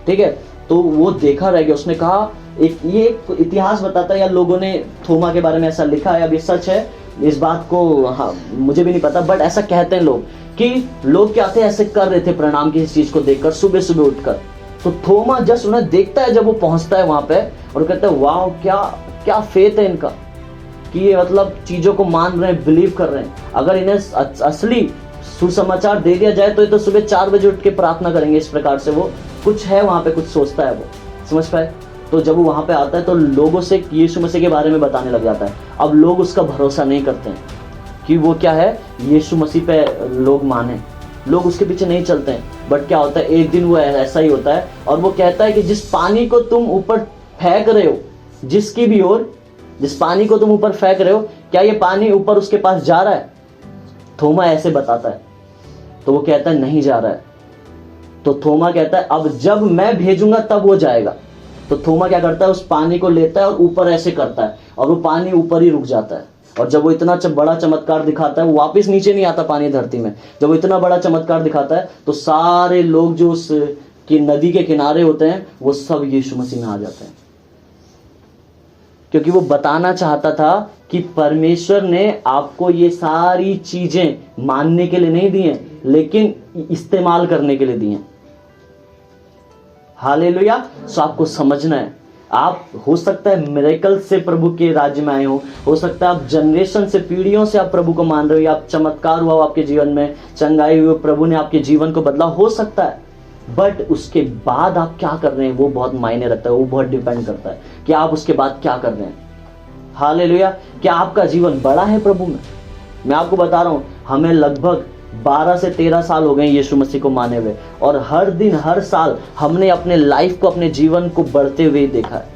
ठीक है। तो वो देखा रह गया, उसने कहा, ये एक इतिहास बताता है या लोगों ने थोमा के बारे में ऐसा लिखा है, अब ये सच है इस बात को, हाँ मुझे भी नहीं पता, बट ऐसा कहते हैं लोग कि लोग क्या थे, ऐसे कर रहे थे प्रणाम किसी चीज को देखकर सुबह सुबह उठकर। तो थोमा जस्ट उन्हें देखता है जब वो पहुंचता है वहां पे, और कहता है वाह क्या फेथ है इनका, कि ये मतलब चीजों को मान रहे हैं, बिलीव कर रहे हैं। अगर इन्हें असली सुसमाचार दे दिया जाए तो ये तो सुबह 4 बजे उठ के प्रार्थना करेंगे। इस प्रकार से वो कुछ है वहां पे, कुछ सोचता है वो, समझ पाए। तो जब वो वहां पे आता है तो लोगों से यीशु मसीह के बारे में बताने लग जाता है। अब लोग उसका भरोसा नहीं करते हैं कि वो क्या है, यीशु मसीह पे लोग माने, लोग उसके पीछे नहीं चलते हैं। बट क्या होता है, एक दिन वो ऐसा ही होता है, और वो कहता है कि जिस पानी को तुम ऊपर फेंक रहे हो, जिसकी भी ओर, जिस पानी को तुम ऊपर फेंक रहे हो, क्या ये पानी ऊपर उसके पास जा रहा है? थोमा ऐसे बताता है। तो वो कहता है नहीं जा रहा है। तो थोमा कहता है अब जब मैं भेजूंगा तब वो जाएगा। तो थोमा क्या करता है, उस पानी को लेता है और ऊपर ऐसे करता है और वो पानी ऊपर ही रुक जाता है। और जब वो इतना बड़ा चमत्कार दिखाता है, वो वापस नीचे नहीं आता पानी धरती में। जब वो इतना बड़ा चमत्कार दिखाता है तो सारे लोग जो उस की नदी के किनारे होते हैं वो सब यीशु मसीह में आ जाते हैं, क्योंकि वो बताना चाहता था कि परमेश्वर ने आपको ये सारी चीजें मानने के लिए नहीं दी हैं, लेकिन इस्तेमाल करने के लिए दी हैं। हालेलुया। सो आपको समझना है, आप हो सकता है मिरेकल से प्रभु के राज्य में आए हो सकता है आप जनरेशन से, पीढ़ियों से आप प्रभु को मान रहे हो, या आप चमत्कार हुआ हो आपके जीवन में, चंगाई हुई, प्रभु ने आपके जीवन को बदला, हो सकता है। बट उसके बाद आप क्या कर रहे हैं वो बहुत मायने रखता है, वो बहुत डिपेंड करता है कि आप उसके बाद क्या कर रहे हैं। हालेलुया। क्या आपका जीवन बड़ा है प्रभु में? मैं आपको बता रहा हूं, हमें लगभग 12 से 13 साल हो गए यीशु मसीह को माने हुए, और हर दिन हर साल हमने अपने लाइफ को, अपने जीवन को बढ़ते हुए देखा है,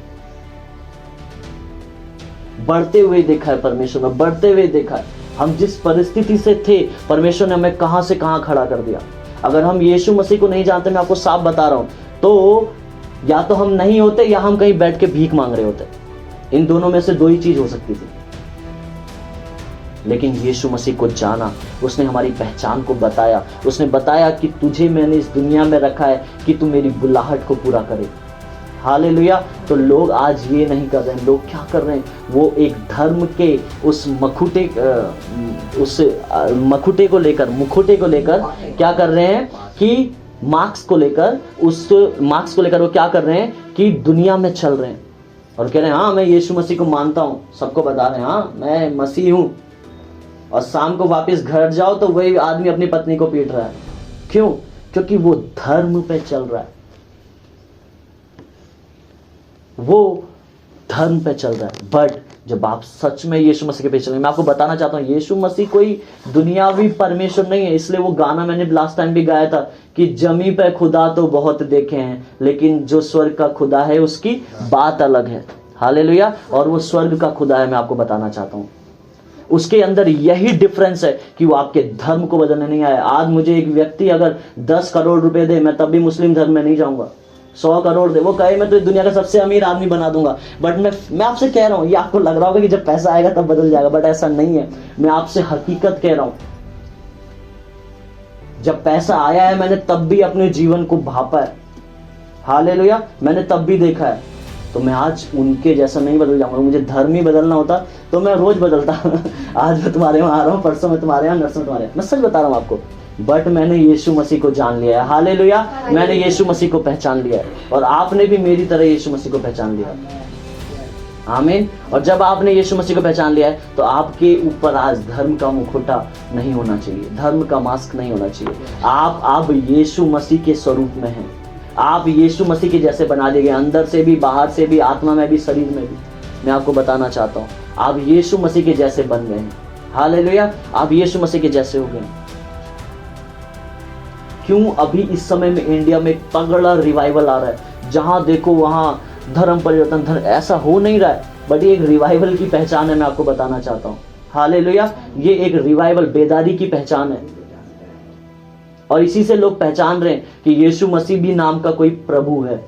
बढ़ते हुए देखा है, परमेश्वर में बढ़ते हुए देखा है। हम जिस परिस्थिति से थे, परमेश्वर ने हमें कहां से कहां खड़ा कर दिया। अगर हम यीशु मसीह को नहीं जानते, मैं आपको साफ बता रहा हूं, तो या तो हम नहीं होते या हम कहीं बैठ के भीख मांग रहे होते। इन दोनों में से दो ही चीज हो सकती थी। लेकिन यीशु मसीह को जाना, उसने हमारी पहचान को बताया, उसने बताया कि तुझे मैंने इस दुनिया में रखा है कि तू मेरी बुलाहट को पूरा करे। हालेलुया। तो लोग आज ये नहीं कर रहे हैं। लोग क्या कर रहे हैं, वो एक धर्म के उस मुखुटे को लेकर क्या कर रहे हैं कि मार्क्स को लेकर वो क्या कर रहे हैं कि दुनिया में चल रहे हैं और कह रहे हैं हाँ मैं यीशु मसीह को मानता हूं, सबको बता रहे हैं हाँ मैं मसीह हूं, और शाम को वापस घर जाओ तो वही आदमी अपनी पत्नी को पीट रहा है। क्यों? क्योंकि वो धर्म पे चल रहा है, वो धर्म पे चल रहा है। बट जब आप सच में यीशु मसीह के पीछे चलेंगे, मैं आपको बताना चाहता हूं यीशु मसीह कोई दुनियावी परमेश्वर नहीं है। इसलिए वो गाना मैंने लास्ट टाइम भी गाया था कि जमी पे खुदा तो बहुत देखे हैं, लेकिन जो स्वर्ग का खुदा है उसकी बात अलग है। हालेलुया। और वो स्वर्ग का खुदा है, मैं आपको बताना चाहता हूं। उसके अंदर यही डिफरेंस है कि वो आपके धर्म को बदलने नहीं आया। आज मुझे एक व्यक्ति अगर 10 करोड़ रुपए दे, मैं तब भी मुस्लिम धर्म में नहीं जाऊंगा। 100 करोड़ दे, वो कहे मैं तो दुनिया का सबसे अमीर आदमी बना दूंगा। बट मैं आपसे कह रहा हूं, ये आपको लग रहा होगा कि जब पैसा आएगा तब बदल जाएगा, बट ऐसा नहीं है। मैं आपसे हकीकत कह रहा हूं, जब पैसा आया है मैंने तब भी अपने जीवन को भापा है। हालेलुया। मैंने तब भी देखा है। तो मैं आज उनके जैसा नहीं बदल जाऊंगा। मुझे धर्म ही बदलना होता तो मैं रोज बदलता। आज मैं तुम्हारे वहां आ रहा हूं, परसों मैं तुम्हारे यहाँ, नरसों तुम्हारे यहाँ। मैं सच बता रहा हूं आपको। बट मैंने यीशु मसीह को जान लिया है। हालेलुया। मैंने यीशु मसीह को पहचान लिया है, और आपने भी मेरी तरह यीशु मसीह को पहचान लिया है। आमीन। और जब आपने यीशु मसीह को पहचान लिया है तो आपके ऊपर आज धर्म का मुखौटा नहीं होना चाहिए, धर्म का मास्क नहीं होना चाहिए। आप यीशु मसीह के स्वरूप में हैं। आप यीशु मसीह के जैसे बना दिए गए, अंदर से भी, बाहर से भी, आत्मा में भी, शरीर में भी। मैं आपको बताना चाहता हूँ आप यीशु मसीह के जैसे बन गए हैं। हालेलुया। आप यीशु मसीह के जैसे हो गए। क्यों अभी इस समय में इंडिया में तगड़ा रिवाइवल आ रहा है, जहां देखो वहां धर्म परिवर्तन, ऐसा हो नहीं रहा है, बट ये एक रिवाइवल की पहचान है। मैं आपको बताना चाहता हूं। हालेलुया। ये एक रिवाइवल, बेदारी की पहचान है, और इसी से लोग पहचान रहे हैं कि यीशु मसीह भी नाम का कोई प्रभु है।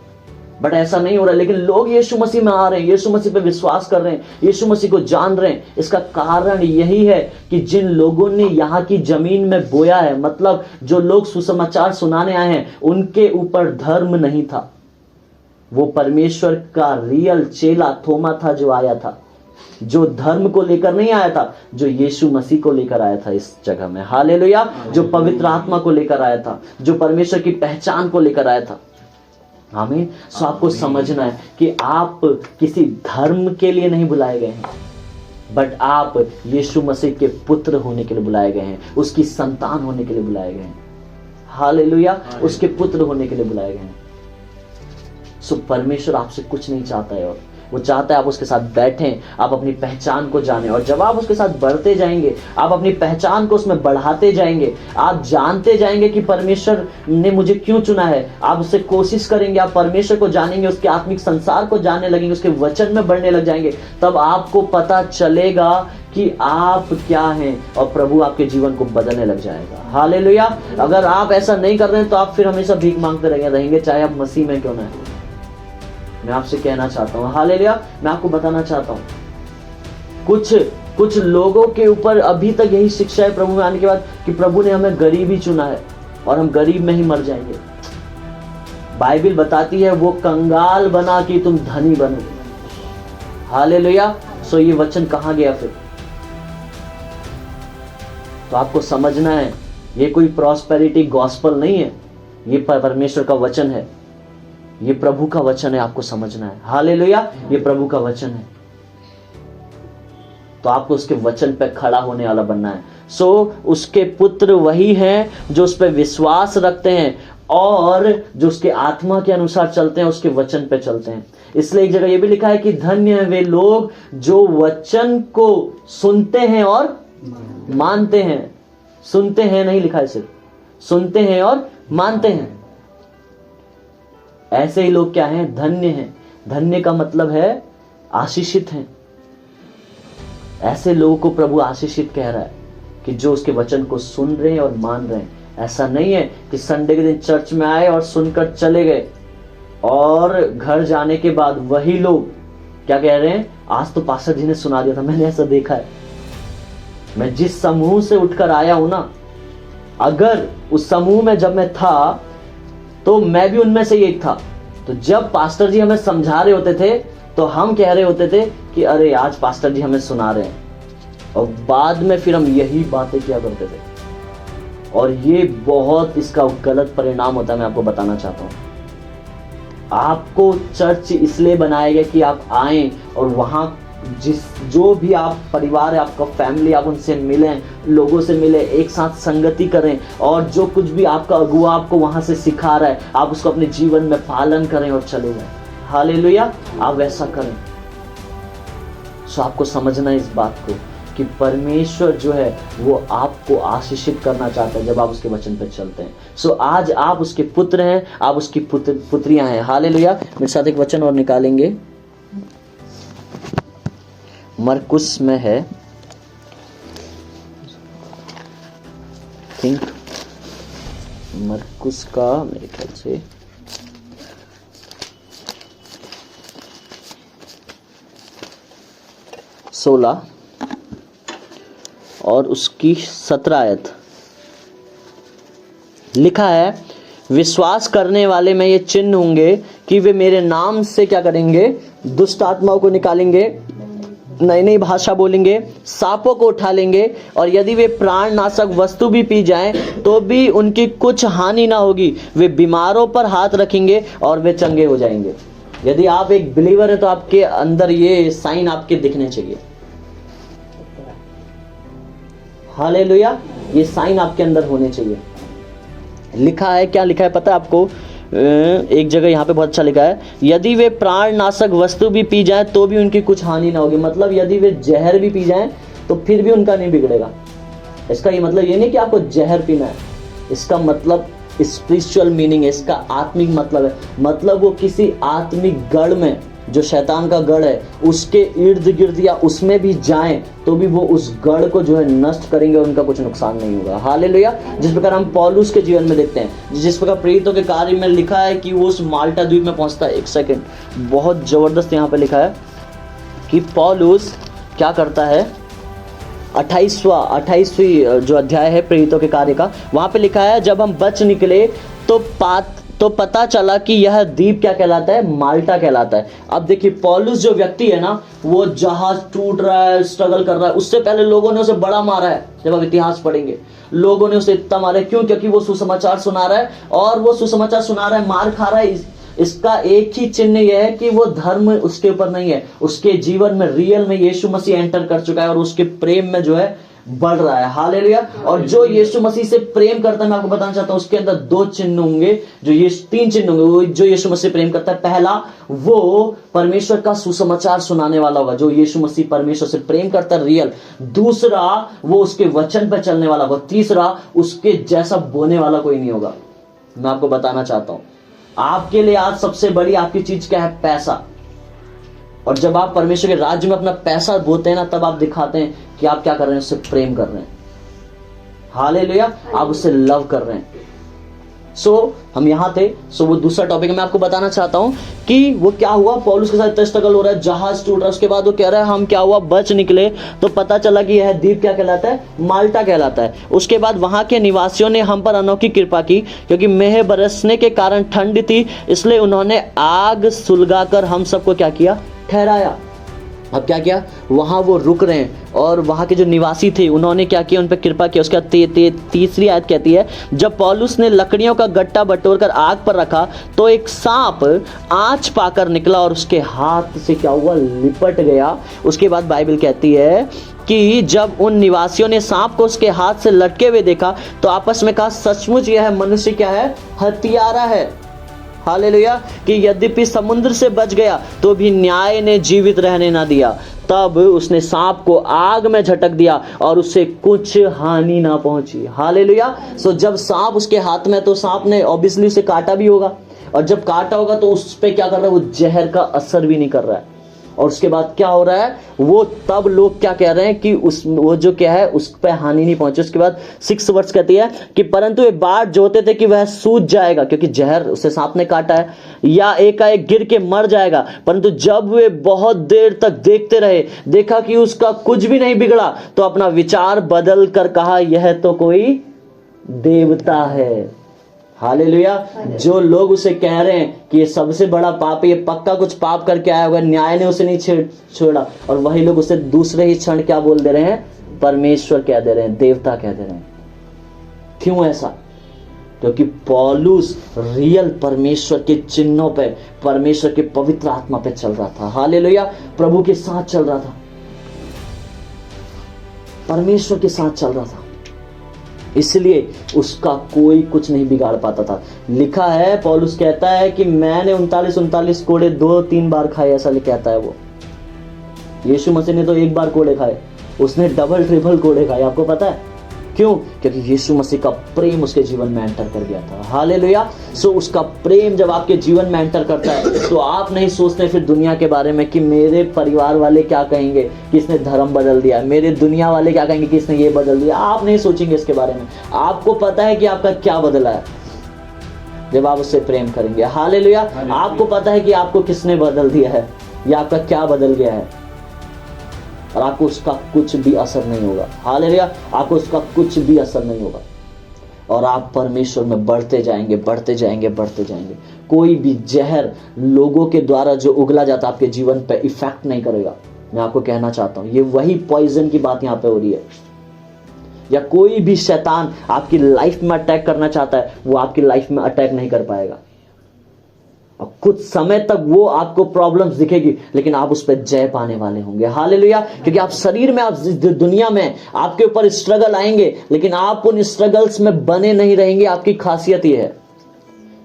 बट ऐसा नहीं हो रहा है। लेकिन लोग यीशु मसीह में आ रहे हैं, यीशु मसीह पे विश्वास कर रहे हैं, यीशु मसीह को जान रहे हैं। इसका कारण यही है कि जिन लोगों ने यहाँ की जमीन में बोया है, मतलब जो लोग सुसमाचार सुनाने आए हैं, उनके ऊपर धर्म नहीं था। वो परमेश्वर का रियल चेला थोमा था जो आया था, जो धर्म को लेकर नहीं आया था, जो यीशु मसीह को लेकर आया था इस जगह में। हालेलुया। जो पवित्र आत्मा को लेकर आया था, जो परमेश्वर की पहचान को लेकर आया था। आमीन। सो आपको समझना है कि आप किसी धर्म के लिए नहीं बुलाए गए हैं, बट आप यीशु मसीह के पुत्र होने के लिए बुलाए गए हैं, उसकी संतान होने के लिए बुलाए गए हैं। हालेलुया। उसके पुत्र होने के लिए बुलाए गए हैं। सो परमेश्वर आपसे कुछ नहीं चाहता है, और वो चाहता है आप उसके साथ बैठें, आप अपनी पहचान को जानें। और जब आप उसके साथ बढ़ते जाएंगे, आप अपनी पहचान को उसमें बढ़ाते जाएंगे, आप जानते जाएंगे कि परमेश्वर ने मुझे क्यों चुना है। आप उससे कोशिश करेंगे, आप परमेश्वर को जानेंगे, उसके आत्मिक संसार को जानने लगेंगे, उसके वचन में बढ़ने लग जाएंगे, तब आपको पता चलेगा कि आप क्या हैं और प्रभु आपके जीवन को बदलने लग जाएगा। हालेलुया। अगर आप ऐसा नहीं कर रहे हैं तो आप फिर हमेशा भीख मांगते रहेंगे, चाहे आप मसीह में क्यों ना है। मैं आपसे कहना चाहता हूँ, हालेलुया, मैं आपको बताना चाहता हूँ, कुछ लोगों के ऊपर अभी तक यही शिक्षा है प्रभु में आने के बाद कि प्रभु ने हमें गरीब ही चुना है और हम गरीब में ही मर जाएंगे। बाइबल बताती है वो कंगाल बना कि तुम धनी बनो। हालेलुया। सो ये वचन कहाँ गया फिर? तो आपको समझना है, ये कोई प्रॉस्पेरिटी गॉस्पल नहीं है, ये परमेश्वर का वचन है, ये प्रभु का वचन है, आपको समझना है। हालेलुया। ये प्रभु का वचन है, तो आपको उसके वचन पे खड़ा होने वाला बनना है। सो उसके पुत्र वही हैं जो उस पर विश्वास रखते हैं और जो उसके आत्मा के अनुसार चलते हैं, उसके वचन पे चलते हैं। इसलिए एक जगह यह भी लिखा है कि धन्य है वे लोग जो वचन को सुनते हैं और मानते हैं। सुनते हैं नहीं लिखा है, सिर्फ सुनते हैं और मानते हैं। ऐसे ही लोग क्या हैं? धन्य हैं। धन्य का मतलब है आशीषित हैं। ऐसे लोगों को प्रभु आशीषित कह रहा है कि जो उसके वचन को सुन रहे हैं और मान रहे हैं। ऐसा नहीं है कि संडे के दिन चर्च में आए और सुनकर चले गए और घर जाने के बाद वही लोग क्या कह रहे हैं, आज तो पास्टर जी ने सुना दिया था। मैंने ऐसा देखा है। मैं जिस समूह से उठकर आया हूं ना, अगर उस समूह में जब मैं था तो मैं भी उनमें से एक था। तो जब पास्टर जी हमें समझा रहे होते थे तो हम कह रहे होते थे कि अरे आज पास्टर जी हमें सुना रहे हैं, और बाद में फिर हम यही बातें किया करते थे। और ये बहुत इसका गलत परिणाम होता है। मैं आपको बताना चाहता हूं, आपको चर्च इसलिए बनाया गया कि आप आएं और वहां जो भी आप परिवार है, आपका फैमिली, आप उनसे मिलें, लोगों से मिलें, एक साथ संगति करें, और जो कुछ भी आपका अगुआ आपको वहां से सिखा रहा है आप उसको अपने जीवन में पालन करें और चले जाएं। हालेलुया। आप वैसा करें। सो आपको समझना है इस बात को कि परमेश्वर जो है वो आपको आशीषित करना चाहता है जब आप उसके वचन पर चलते हैं। सो आज आप उसके पुत्र हैं, आप उसकी पुत्रियां हैं। हालेलुया। मेरे साथ एक वचन और निकालेंगे, मरकुस में है, थिंक मरकुस का मेरे ख्याल से 16 और उसकी 17 आयत लिखा है, विश्वास करने वाले में ये चिन्ह होंगे कि वे मेरे नाम से क्या करेंगे, दुष्ट आत्माओं को निकालेंगे, नई नई भाषा बोलेंगे, सांपों को उठा लेंगे, और यदि वे प्राण नाशक वस्तु भी पी जाएं तो भी उनकी कुछ हानि ना होगी। वे बीमारों पर हाथ रखेंगे और वे चंगे हो जाएंगे। यदि आप एक बिलीवर है तो आपके अंदर ये साइन आपके दिखने चाहिए। हालेलुया। ये साइन आपके अंदर होने चाहिए। लिखा है, क्या लिखा है पता है आपको? एक जगह यहाँ पे बहुत अच्छा लिखा है, यदि वे प्राण नाशक वस्तु भी पी जाए तो भी उनकी कुछ हानि ना होगी। मतलब यदि वे जहर भी पी जाएं तो फिर भी उनका नहीं बिगड़ेगा। इसका ये मतलब ये नहीं कि आपको जहर पीना है, इसका मतलब स्पिरिचुअल मीनिंग है, इसका आत्मिक मतलब है। मतलब वो किसी आत्मिक गढ़ में, जो शैतान का गढ़ है, उसके इर्द गिर्द या उसमें भी जाएं तो भी वो उस गढ़ को जो है नष्ट करेंगे और उनका कुछ नुकसान नहीं होगा। हालेलुया। जिस प्रकार हम पौलुस के जीवन में देखते हैं, जिस प्रकार प्रेरितों के कार्य में लिखा है कि वो उस माल्टा द्वीप में पहुंचता है। एक सेकंड, बहुत जबरदस्त यहाँ पे लिखा है कि पौलुस क्या करता है। 28वीं जो अध्याय है प्रेरितों के कार्य का, वहां पे लिखा है, जब हम बच निकले तो पता चला कि यह द्वीप क्या कहलाता है, माल्टा कहलाता है। अब देखिए, पौलुस जो व्यक्ति है ना, वो जहाज टूट रहा है, स्ट्रगल कर रहा है, उससे पहले लोगों ने उसे बड़ा मारा है। जब आप इतिहास पढ़ेंगे, लोगों ने उसे इतना मारा है। क्यों? क्योंकि वो सुसमाचार सुना रहा है, और वो सुसमाचार सुना रहा है, मार खा रहा है। इसका एक ही चिन्ह यह है कि वो धर्म उसके ऊपर नहीं है, उसके जीवन में रियल में यीशु मसीह एंटर कर चुका है और उसके प्रेम में जो है बढ़ रहा है। हालेलुया। और जो यीशु मसीह से प्रेम करता है, मैं आपको बताना चाहता हूं, उसके अंदर 2 चिन्ह होंगे, जो ये 3 चिन्ह होंगे। वो जो यीशु मसीह प्रेम करता है, पहला वो परमेश्वर का सुसमाचार सुनाने वाला होगा, जो यीशु मसीह परमेश्वर से प्रेम करता है रियल। दूसरा वो उसके वचन पर चलने वाला होगा। तीसरा उसके जैसा बोने वाला कोई नहीं होगा। मैं आपको बताना चाहता हूं, आपके लिए आज सबसे बड़ी आपकी चीज क्या है? पैसा। और जब आप परमेश्वर के राज्य में अपना पैसा बोते हैं ना, तब आप दिखाते हैं कि आप क्या कर रहे हैं, उससे प्रेम कर रहे हैं। हालेलुया। आप उससे लव कर रहे हैं। हम यहां थे। वो दूसरा टॉपिक मैं आपको बताना चाहता हूं कि वो क्या हुआ। पौलुस के साथ इतना स्ट्रगल हो रहा है, जहाज टूट रहा है। उसके बाद वो कह रहा है हम क्या हुआ, बच निकले। तो पता चला कि यह द्वीप क्या कहलाता है? माल्टा कहलाता है। उसके बाद वहां के निवासियों ने हम पर अनोखी कृपा की, क्योंकि मेह बरसने के कारण ठंड थी, इसलिए उन्होंने आग सुलगाकर हम सबको क्या किया? ठहराया। अब क्या किया? वहां वो रुक रहे हैं और वहां के जो निवासी थे उन्होंने क्या किया? उन पर कृपा की। उसका तीसरी आयत कहती है, जब पौलुस ने लकड़ियों का गट्टा बटोरकर आग पर रखा तो एक सांप आंच पाकर निकला और उसके हाथ से क्या हुआ? लिपट गया। उसके बाद बाइबल कहती है कि जब उन निवासियों ने सांप को उसके हाथ से लटके हुए देखा तो आपस में कहा, सचमुच यह मनुष्य क्या है? हत्यारा है। हालेलुया। कि यद्यपि समुद्र से बच गया तो भी न्याय ने जीवित रहने ना दिया। तब उसने सांप को आग में झटक दिया और उससे कुछ हानि ना पहुंची। हालेलुया। जब सांप उसके हाथ में, तो सांप ने ऑब्वियसली उसे काटा भी होगा, और जब काटा होगा तो उस पे क्या कर रहा है? वो जहर का असर भी नहीं कर रहा है। और उसके बाद क्या हो रहा है? वो तब लोग क्या कह रहे हैं कि वो जो क्या है, उस पर हानि नहीं पहुंची। उसके बाद 6 वर्ष कहती है कि परंतु वे बाट जोते थे कि वह सूझ जाएगा, क्योंकि जहर उसे सांप ने काटा है, या एकाएक गिर के मर जाएगा। परंतु जब वे बहुत देर तक देखते रहे, देखा कि उसका कुछ भी नहीं बिगड़ा, तो अपना विचार बदल कर कहा, यह तो कोई देवता है। हालेलुया। जो लोग उसे कह रहे हैं कि ये सबसे बड़ा पाप है, ये पक्का कुछ पाप करके आया होगा, न्याय ने उसे नहीं छोड़ा, और वही लोग उसे दूसरे ही क्षण क्या बोल दे रहे हैं? परमेश्वर कह दे रहे हैं, देवता कह दे रहे हैं। क्यों ऐसा? क्योंकि पौलुस रियल परमेश्वर के चिन्हों पे, परमेश्वर के पवित्र आत्मा पे चल रहा था। हालेलुया। प्रभु के साथ चल रहा था, परमेश्वर के साथ चल रहा था, इसलिए उसका कोई कुछ नहीं बिगाड़ पाता था। लिखा है, पौलुस कहता है कि मैंने 39 कोड़े 2-3 बार खाए, ऐसा कहता है वो। यीशु मसीह ने तो 1 बार कोड़े खाए, उसने डबल ट्रिपल कोड़े खाए। आपको पता है क्यों? क्योंकि यीशु मसीह का प्रेम उसके जीवन में एंटर कर गया था। हालेलुया। उसका प्रेम जब आपके जीवन में एंटर करता है तो आप नहीं सोचते फिर दुनिया के बारे में कि मेरे परिवार वाले क्या कहेंगे कि इसने धर्म बदल दिया, मेरे दुनिया वाले क्या कहेंगे कि इसने ये बदल दिया। आप नहीं सोचेंगे इसके बारे में। आपको पता है कि आपका क्या बदला है जब आप उससे प्रेम करेंगे। हालेलुया। आपको पता है कि आपको किसने बदल दिया है या आपका क्या बदल गया है, और आपको उसका कुछ भी असर नहीं होगा। हालेलुया। आपको उसका कुछ भी असर नहीं होगा, और आप परमेश्वर में बढ़ते जाएंगे, बढ़ते जाएंगे, बढ़ते जाएंगे। कोई भी जहर लोगों के द्वारा जो उगला जाता है आपके जीवन पे इफेक्ट नहीं करेगा। मैं आपको कहना चाहता हूं, ये वही पॉइजन की बात यहां पे हो रही है। या कोई भी शैतान आपकी लाइफ में अटैक करना चाहता है, वो आपकी लाइफ में अटैक नहीं कर पाएगा। और कुछ समय तक वो आपको प्रॉब्लम्स दिखेगी, लेकिन आप उस पर जय पाने वाले होंगे। हालेलुया। क्योंकि आप शरीर में, आप दुनिया में आपके ऊपर स्ट्रगल आएंगे, लेकिन आप उन स्ट्रगल्स में बने नहीं रहेंगे। आपकी खासियत ये है,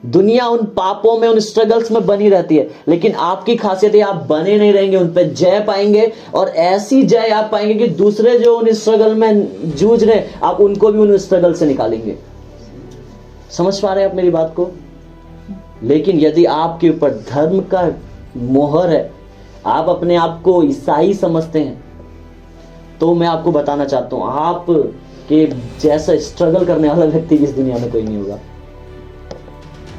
दुनिया उन पापों में, उन स्ट्रगल्स में बनी रहती है, लेकिन आपकी खासियत है आप बने नहीं रहेंगे, उन पर जय पाएंगे। और ऐसी जय आप पाएंगे कि दूसरे जो उन स्ट्रगल में जूझ रहे, आप उनको भी उन स्ट्रगल से निकालेंगे। समझ पा रहे हैं आप मेरी बात को? लेकिन यदि आपके ऊपर धर्म का मोहर है, आप अपने आप को ईसाई समझते हैं, तो मैं आपको बताना चाहता हूं, आप के जैसा स्ट्रगल करने वाला व्यक्ति इस दुनिया में कोई नहीं होगा।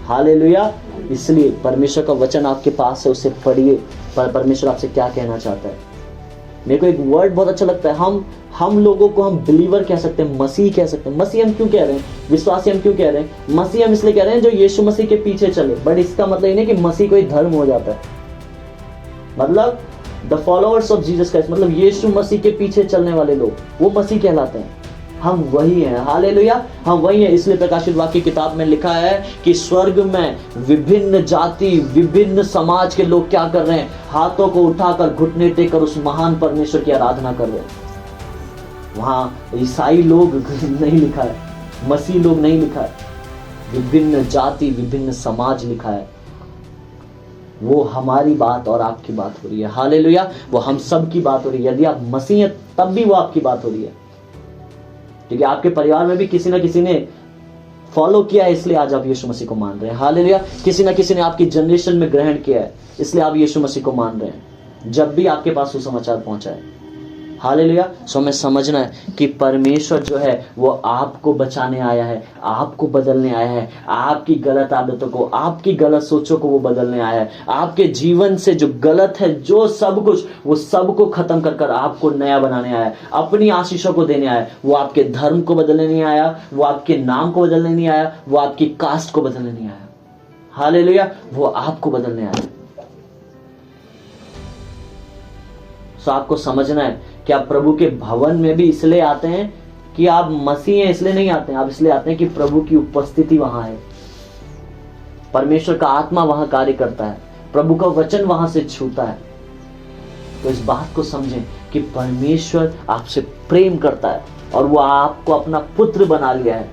हालेलुया। इसलिए परमेश्वर का वचन आपके पास है, उसे पढ़िए। परमेश्वर आपसे क्या कहना चाहता है। मेरे को एक वर्ड बहुत अच्छा लगता है, हम लोगों को हम बिलीवर कह सकते हैं, मसीह कह सकते हैं। मसीह हम क्यों कह रहे हैं? विश्वासी हम क्यों कह रहे हैं? मसीह हम इसलिए कह रहे हैं जो यीशु मसीह के पीछे चले। बट इसका मतलब ये नहीं कि मसीह कोई धर्म हो जाता है। मतलब the followers of Jesus Christ, मतलब यीशु मसीह के पीछे चलने वाले लोग, वो मसीह कहलाते हैं। हम वही हैं। हालेलुया। हम वही हैं। इसलिए प्रकाशित वाक्य की किताब में लिखा है कि स्वर्ग में विभिन्न जाति, विभिन्न समाज के लोग क्या कर रहे हैं? हाथों को उठाकर, घुटने टेककर उस महान परमेश्वर की आराधना कर रहे हैं। वहाँ ईसाई लोग नहीं लिखा है, मसीह लोग नहीं लिखा है, विभिन्न जाति विभिन्न समाज लिखा है। वो हमारी बात और आपकी बात हो रही है। हालेलुया, वो हम सब की बात हो रही है। यदि आप मसीह हैं तब भी वो आपकी बात हो रही है। ठीक है, आपके परिवार में भी किसी ना किसी ने फॉलो किया है, इसलिए आज आप यीशु मसीह को मान रहे हैं। हालेलुया, किसी ना किसी ने आपकी जनरेशन में ग्रहण किया है, इसलिए आप यीशु मसीह को मान रहे हैं जब भी आपके पास सुसमाचार पहुंचा है। हालेलुया। सो हमें समझना है कि परमेश्वर जो है वो आपको बचाने आया है, आपको बदलने आया है, आपकी गलत आदतों को, आपकी गलत सोचों को वो बदलने आया है। आपके जीवन से जो गलत है, जो सब कुछ, वो सब को खत्म कर कर आपको नया बनाने आया है, अपनी आशीषों को देने आया है। वो आपके धर्म को बदलने नहीं आया, वो आपके नाम को बदलने नहीं आया, वो आपकी कास्ट को बदलने नहीं आया। हालेलुया, वो आपको बदलने आया। सो आपको समझना है कि आप प्रभु के भवन में भी इसलिए आते हैं कि आप मसीह हैं, इसलिए नहीं आते हैं। आप इसलिए आते हैं कि प्रभु की उपस्थिति वहां है, परमेश्वर का आत्मा वहां कार्य करता है, प्रभु का वचन वहां से छूता है। तो इस बात को समझें कि परमेश्वर आपसे प्रेम करता है और वो आपको अपना पुत्र बना लिया है।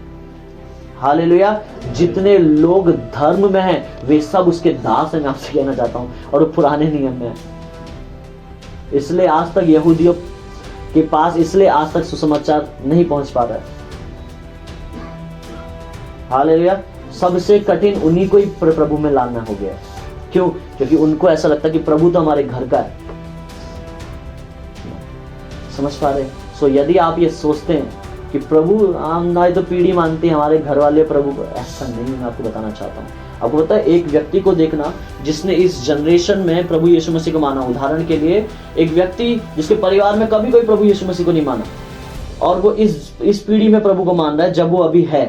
हालेलुया। जितने लोग धर्म में हैं वे सब उसके दास हैं, मैं आपसे कहना चाहता हूं, और वो पुराने नियम में है। इसलिए आज तक यहूदियों के पास, इसलिए आज तक सुसमाचार नहीं पहुंच पा रहा है। हालेलुया। सबसे कठिन उन्हीं को ही प्रभु में लाना हो गया। क्यों? क्योंकि उनको ऐसा लगता है कि प्रभु तो हमारे घर का है। समझ पा रहे? सो यदि आप ये सोचते हैं कि प्रभु हम ना तो पीढ़ी मानते हैं, हमारे घर वाले प्रभु को, ऐसा नहीं। मैं आपको बताना चाहता हूँ, आपको पता है, एक व्यक्ति को देखना जिसने इस जनरेशन में प्रभु यीशु मसीह को माना। उदाहरण के लिए एक व्यक्ति जिसके परिवार में कभी कोई प्रभु यीशु मसीह को नहीं माना और वो इस पीढ़ी में प्रभु को मान रहा है जब वो अभी है,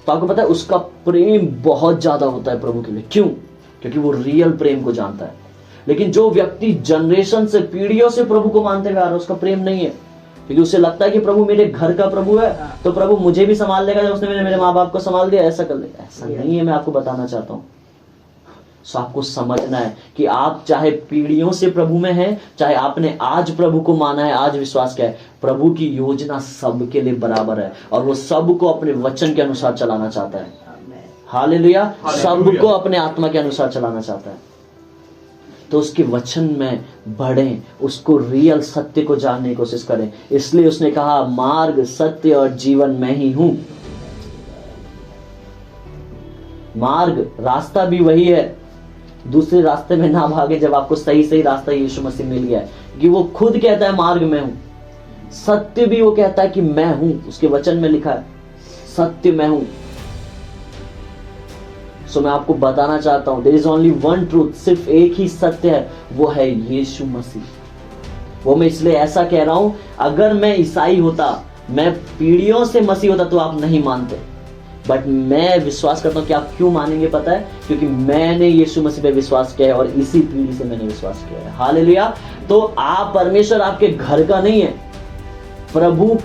तो आपको पता है उसका प्रेम बहुत ज्यादा होता है प्रभु के लिए। क्यों? क्योंकि वो रियल प्रेम को जानता है। लेकिन जो व्यक्ति जनरेशन से, पीढ़ियों से प्रभु को मानते हुए आ रहा है, उसका प्रेम नहीं है, क्योंकि उसे लगता है कि प्रभु मेरे घर का प्रभु है, तो प्रभु मुझे भी संभाल लेगा, जब उसने मेरे माँ बाप को संभाल दिया ऐसा कर लेगा। ऐसा नहीं है, मैं आपको बताना चाहता हूँ। सो आपको समझना है कि आप चाहे पीढ़ियों से प्रभु में हैं, चाहे आपने आज प्रभु को माना है, आज विश्वास किया है, प्रभु की योजना सबके लिए बराबर है और वो सबको अपने वचन के अनुसार चलाना चाहता है। हालेलुया। सबको अपने आत्मा के अनुसार चलाना चाहता है। तो उसके वचन में बढ़ें, उसको रियल सत्य को जानने की कोशिश करें। इसलिए उसने कहा, मार्ग, सत्य और जीवन मैं ही हूं। मार्ग, रास्ता भी वही है। दूसरे रास्ते में ना भागे जब आपको सही रास्ता यीशु मसीह मिल गया है, कि वो खुद कहता है मार्ग मैं हूं। सत्य भी वो कहता है कि मैं हूं, उसके वचन में लिखा है सत्य मैं हूं। सो मैं आपको बताना चाहता हूं, there is only one truth, सिर्फ एक ही सत्य है, वो है यीशु मसीह। वो मैं इसलिए ऐसा कह रहा हूं, अगर मैं ईसाई होता, मैं पीढ़ियों से मसीह होता, तो आप नहीं मानते। बट मैं विश्वास करता हूं कि आप क्यों मानेंगे पता है? क्योंकि मैंने यीशु मसीह पे विश्वास किया है और इसी पीढ़ी से मैंने विश्वास किया है। हालेलुया। तो आप, परमेश्वर आपके घर का नहीं है। प्रभु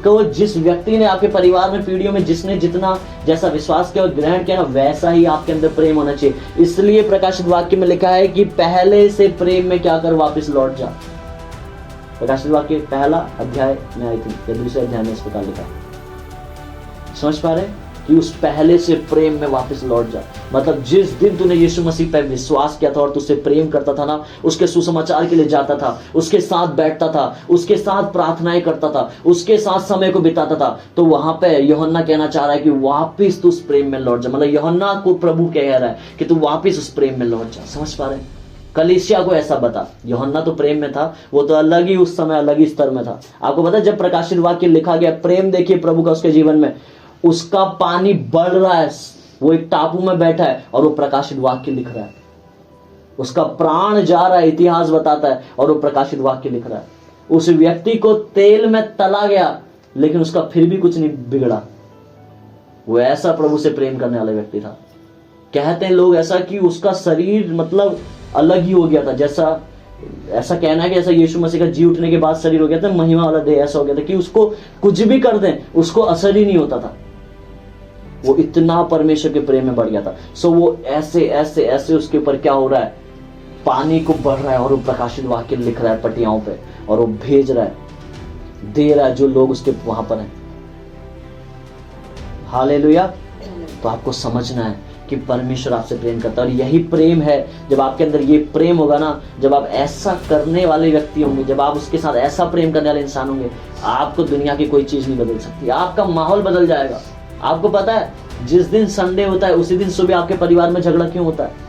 को जिस व्यक्ति ने आपके परिवार में, पीढ़ियों में, जिसने जितना जैसा विश्वास किया और ग्रहण किया ना, वैसा ही आपके अंदर प्रेम होना चाहिए। इसलिए प्रकाशित वाक्य में लिखा है कि पहले से प्रेम में क्या कर वापस लौट जा। प्रकाशित वाक्य पहला अध्याय में आई थी या दूसरे अध्याय में इस प्रकार लिखा। समझ पा रहे कि उस पहले से प्रेम में वापस लौट जा। मतलब जिस दिन तूने यीशु मसीह पर विश्वास किया था और तुझसे प्रेम करता था ना, उसके सुसमाचार के लिए जाता था, उसके साथ बैठता था, उसके साथ प्रार्थनाएं करता था, उसके साथ समय को बिताता था, तो वहां पे यूहन्ना कहना चाह रहा है कि वापस तू उस प्रेम में लौट जा। मतलब यूहन्ना को प्रभु कह रहा है कि तू वापस उस प्रेम में लौट जा। समझ पा रहे? कलीसिया को ऐसा बता। यूहन्ना तो प्रेम में था, वो तो अलग ही उस समय अलग ही स्तर में था। आपको पता है जब प्रकाशित वाक्य लिखा गया, प्रेम देखिए प्रभु का उसके जीवन में, उसका पानी बढ़ रहा है, वो एक टापू में बैठा है और वो प्रकाशित वाक्य लिख रहा है। उसका प्राण जा रहा है, इतिहास बताता है, और वो प्रकाशित वाक्य लिख रहा है। उस व्यक्ति को तेल में तला गया लेकिन उसका फिर भी कुछ नहीं बिगड़ा। वो ऐसा प्रभु से प्रेम करने वाला व्यक्ति था। कहते हैं लोग ऐसा कि उसका शरीर मतलब अलग ही हो गया था, जैसा ऐसा कहना है कि ऐसा यीशु मसीह का जी उठने के बाद शरीर हो गया था, महिमा वाला देह ऐसा हो गया था कि उसको कुछ भी कर दें उसको असर ही नहीं होता था। वो इतना परमेश्वर के प्रेम में बढ़ गया था। सो वो ऐसे ऐसे ऐसे उसके ऊपर क्या हो रहा है, पानी को बढ़ रहा है और वो प्रकाशित वाक्य लिख रहा है पटियाओं पे और वो भेज रहा है। दे रहा है जो लोग उसके वहां पर हैं। हालेलुया। तो आपको समझना है कि परमेश्वर आपसे प्रेम करता है, और यही प्रेम है। जब आपके अंदर ये प्रेम होगा ना, जब आप ऐसा करने वाले व्यक्ति होंगे, जब आप उसके साथ ऐसा प्रेम करने वाले इंसान होंगे, आपको दुनिया की कोई चीज नहीं बदल सकती। आपका माहौल बदल जाएगा। आपको पता है जिस दिन संडे होता है उसी दिन सुबह आपके परिवार में झगड़ा क्यों होता है?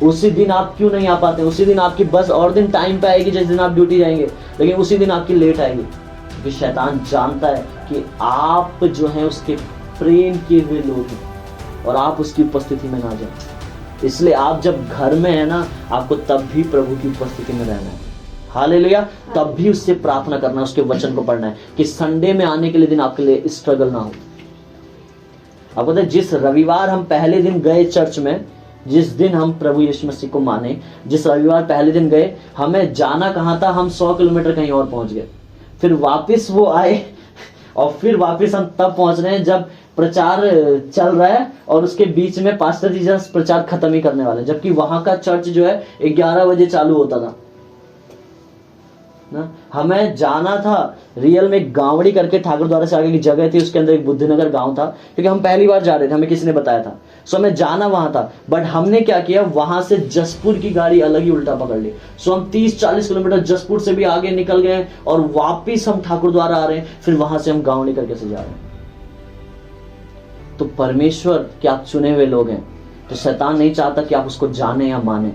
उसी दिन आप क्यों नहीं आ पाते? उसी दिन आपकी बस और दिन टाइम पे आएगी जिस दिन आप ड्यूटी जाएंगे, लेकिन उसी दिन आपकी लेट आएगी, क्योंकि शैतान जानता है कि आप जो है उसके प्रेम किए हुए लोग हैं और आप उसकी उपस्थिति में ना जाए। इसलिए आप जब घर में है ना, आपको तब भी प्रभु की उपस्थिति में रहना है। हालेलुया। तब भी उससे प्रार्थना करना है, उसके वचन को पढ़ना है, कि संडे में आने के लिए दिन आपके लिए स्ट्रगल ना हो। आप पता है जिस रविवार हम पहले दिन गए चर्च में, जिस दिन हम प्रभु यीशु मसीह को माने, जिस रविवार पहले दिन गए, हमें जाना कहाँ था? हम 100 किलोमीटर कहीं और पहुंच गए। फिर वापस वो आए और फिर वापस हम तब पहुंच रहे हैं जब प्रचार चल रहा है और उसके बीच में पास्टर जी जस्ट प्रचार खत्म ही करने वाले, जबकि वहां का चर्च जो है 11 बजे चालू होता था ना। हमें जाना था रियल में गांवड़ी करके ठाकुर द्वारा से आगे की जगह थी, उसके अंदर एक बुद्धिनगर गांव था, क्योंकि हम पहली बार जा रहे थे, हमें किसी ने बताया था। सो हमें जाना वहां था, बट हमने क्या किया, वहां से जसपुर की गाड़ी अलग ही उल्टा पकड़ ली। सो हम 30-40 किलोमीटर जसपुर से भी आगे निकल गए और वापिस हम ठाकुर द्वारा आ रहे हैं, फिर वहां से हम गांवड़ी करके से जा रहे हैं। तो परमेश्वर के आप चुने हुए लोग हैं, तो शैतान नहीं चाहता कि आप उसको जाने या माने,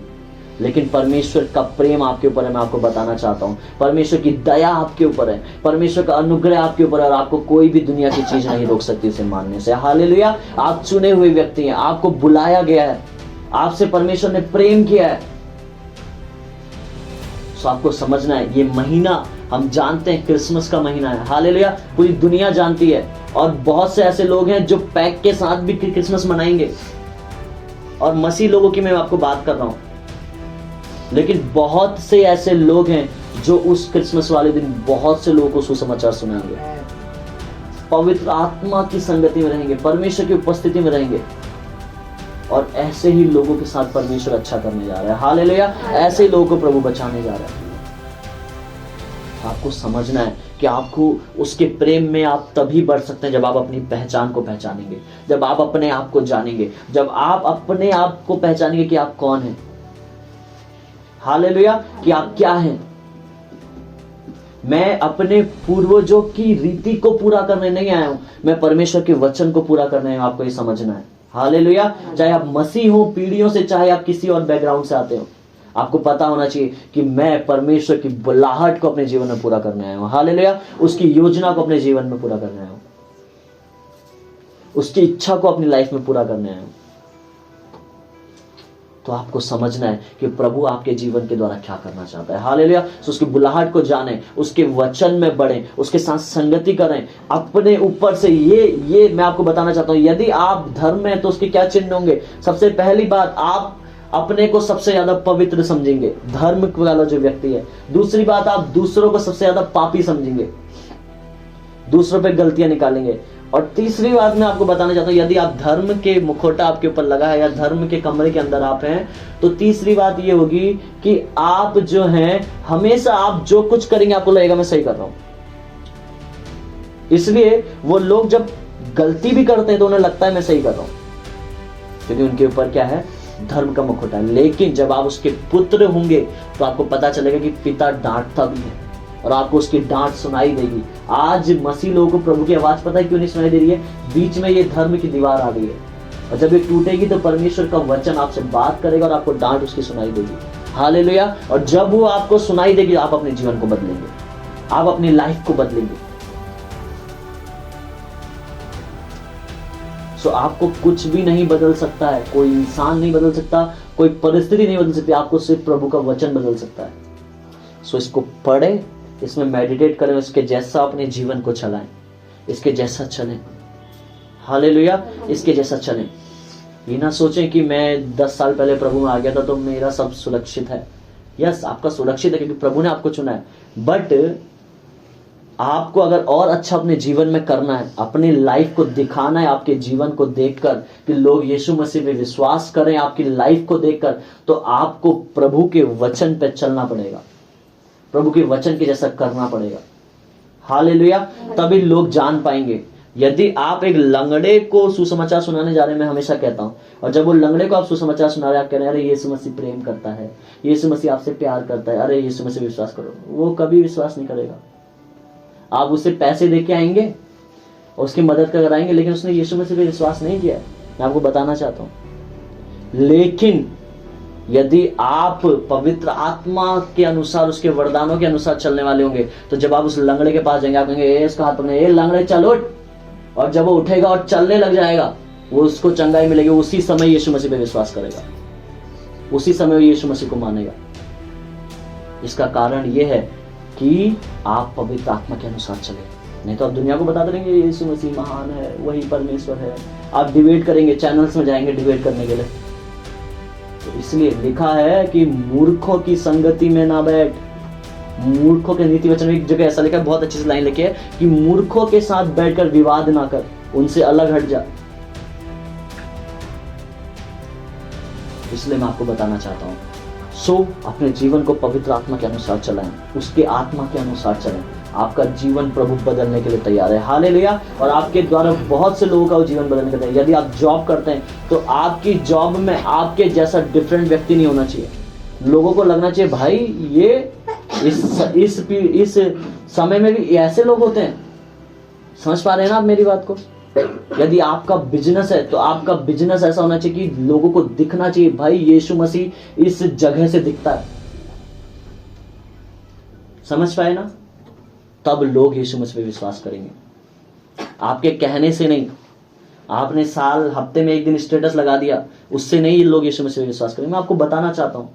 लेकिन परमेश्वर का प्रेम आपके ऊपर है। मैं आपको बताना चाहता हूं, परमेश्वर की दया आपके ऊपर है, परमेश्वर का अनुग्रह आपके ऊपर है, और आपको कोई भी दुनिया की चीज नहीं रोक सकती उसे मानने से। हालेलुया। आप चुने हुए व्यक्ति हैं, आपको बुलाया गया है, आपसे परमेश्वर ने प्रेम किया है। तो आपको समझना है, ये महीना हम जानते हैं क्रिसमस का महीना है। हालेलुया। पूरी दुनिया जानती है, और बहुत से ऐसे लोग हैं जो पैक के साथ भी क्रिसमस मनाएंगे, और मसीह लोगों की मैं आपको बात कर रहा हूं। लेकिन बहुत से ऐसे लोग हैं जो उस क्रिसमस वाले दिन बहुत से लोगों को सुसमाचार सुनाएंगे, पवित्र आत्मा की संगति में रहेंगे, परमेश्वर की उपस्थिति में रहेंगे, और ऐसे ही लोगों के साथ परमेश्वर अच्छा करने जा रहा है। हालेलुया। ऐसे ही लोगों को प्रभु बचाने जा रहा है। आपको समझना है कि आपको उसके प्रेम में आप तभी बढ़ सकते हैं जब आप अपनी पहचान को पहचानेंगे, जब आप अपने आप को जानेंगे, जब आप अपने आप को पहचानेंगे कि आप कौन हैं। हालेलुया। कि आप क्या हैं। मैं अपने पूर्वजों की रीति को पूरा करने नहीं आया हूं, मैं परमेश्वर के वचन को पूरा करने आया हूं। आपको ये समझना है। हालेलुया। चाहे आप मसीह हो पीढ़ियों से, चाहे आप किसी और बैकग्राउंड से आते हो, आपको पता होना चाहिए कि मैं परमेश्वर की बुलाहट को अपने जीवन में पूरा करने आया हूं। हालेलुया। उसकी योजना को अपने जीवन में पूरा करने आया हूं, उसकी इच्छा को अपनी लाइफ में पूरा करने आया हूं। तो आपको समझना है कि प्रभु आपके जीवन के द्वारा क्या करना चाहता है। हालेलुया। तो उसकी बुलाहट को जाने, उसके वचन में बढ़ें, उसके साथ संगति करें, अपने ऊपर से ये मैं आपको बताना चाहता हूं, यदि आप धर्म में हैं तो उसके क्या चिन्ह होंगे। सबसे पहली बात, आप अपने को सबसे ज्यादा पवित्र समझेंगे, धर्म वाला जो व्यक्ति है। दूसरी बात, आप दूसरों को सबसे ज्यादा पापी समझेंगे, दूसरों पे गलतियां निकालेंगे। और तीसरी बात मैं आपको बताना चाहता हूं, यदि आप धर्म के मुखौटा आपके ऊपर लगा है या धर्म के कमरे के अंदर आप हैं, तो तीसरी बात ये होगी कि आप जो हैं, हमेशा आप जो कुछ करेंगे आपको लगेगा मैं सही कर रहा हूं। इसलिए वो लोग जब गलती भी करते हैं तो उन्हें लगता है मैं सही कर रहा हूं, क्योंकि उनके ऊपर क्या है, धर्म का मुखौटा है। लेकिन जब आप उसके पुत्र होंगे तो आपको पता चलेगा कि पिता डांटता भी है और आपको उसकी डांट सुनाई देगी। आज मसीह लोगों को प्रभु की आवाज पता है क्यों नहीं सुनाई दे रही है? बीच में ये धर्म की दीवार आ गई है, और जब ये टूटेगी तो परमेश्वर का वचन आपसे बात करेगा और आपको डांट उसकी सुनाई देगी। हालेलुया। और जब वो आपको सुनाई देगी, आप अपने जीवन को बदलेंगे, आप अपनी लाइफ को बदलेंगे। सो आपको कुछ भी नहीं बदल सकता है, कोई इंसान नहीं बदल सकता, कोई परिस्थिति नहीं बदल सकती, आपको सिर्फ प्रभु का वचन बदल सकता है। सो इसको पढ़ें, इसमें मेडिटेट करें, इसके जैसा अपने जीवन को चलाएं, इसके जैसा चलें। हालेलुया। इसके जैसा चलें। ये ना सोचें कि मैं 10 साल पहले प्रभु में आ गया था तो मेरा सब सुरक्षित है। यस, आपका सुरक्षित है क्योंकि प्रभु ने आपको चुना है, बट आपको अगर और अच्छा अपने जीवन में करना है, अपनी लाइफ को दिखाना है, आपके जीवन को देखकर कि लोग यीशु मसीह पे विश्वास करें, आपकी लाइफ को देखकर, तो आपको प्रभु के वचन पे चलना पड़ेगा। प्रभु के वचन के जैसा करना पड़ेगा। हालेलुया। तभी लोग जान पाएंगे। यदि आप एक लंगड़े को सुसमाचार सुनाने जा रहे हैं, मैं हमेशा कहता हूं, और जब वो लंगड़े को आप सुसमाचार सुना रहे हैं, आप कह रहे हैं अरे यीशु मसीह प्रेम करता है, यीशु मसीह आपसे प्यार करता है, अरे यीशु मसीह विश्वास करो, वो कभी विश्वास नहीं करेगा। आप उससे पैसे दे के आएंगे, उसकी मदद कराएंगे, लेकिन उसने यीशु मसीह पे विश्वास नहीं किया। मैं आपको बताना चाहता हूं। लेकिन यदि आप पवित्र आत्मा के अनुसार, उसके वरदानों के अनुसार चलने वाले होंगे, तो जब आप उस लंगड़े के पास जाएंगे, आप कहेंगे इसका हाथ पकड़े, ए लंगड़े चल उठ, और जब वो उठेगा और चलने लग जाएगा, वो उसको चंगाई मिलेगी, उसी समय यीशु मसीह पे विश्वास करेगा, उसी समय वो यीशु मसीह को मानेगा। इसका कारण यह है कि आप पवित्र आत्मा के अनुसार चले। नहीं तो आप दुनिया को बताते रहेंगे यीशु मसीह महान है, वही परमेश्वर है। आप डिबेट करेंगे, चैनल्स में जाएंगे डिबेट करने के लिए। तो इसलिए लिखा है कि मूर्खों की संगति में ना बैठ। मूर्खों के नीति वचन में एक जगह ऐसा लिखा है, बहुत अच्छी सी लाइन लिखी है कि मूर्खों के साथ बैठकर विवाद ना कर, उनसे अलग हट जा। इसलिए मैं आपको बताना चाहता हूं, अपने जीवन को पवित्र आत्मा के अनुसार चलाएं, उसके आत्मा के अनुसार चलें। आपका जीवन प्रभु बदलने के लिए तैयार है। हालेलुया। और आपके द्वारा बहुत से लोगों का वो जीवन बदलने के लिए। यदि आप जॉब करते हैं तो आपकी जॉब में आपके जैसा डिफरेंट व्यक्ति नहीं होना चाहिए। लोगों को लगना चाहिए भाई ये इस समय में भी ऐसे लोग होते हैं। समझ पा रहे हैं ना आप मेरी बात को? यदि आपका बिजनेस है तो आपका बिजनेस ऐसा होना चाहिए कि लोगों को दिखना चाहिए भाई यीशु मसीह इस जगह से दिखता है। समझ पाए ना? तब लोग यीशु मसीह पे विश्वास करेंगे, आपके कहने से नहीं। आपने हफ्ते में एक दिन स्टेटस लगा दिया, उससे नहीं लोग यीशु मसीह पे विश्वास करेंगे। मैं आपको बताना चाहता हूं,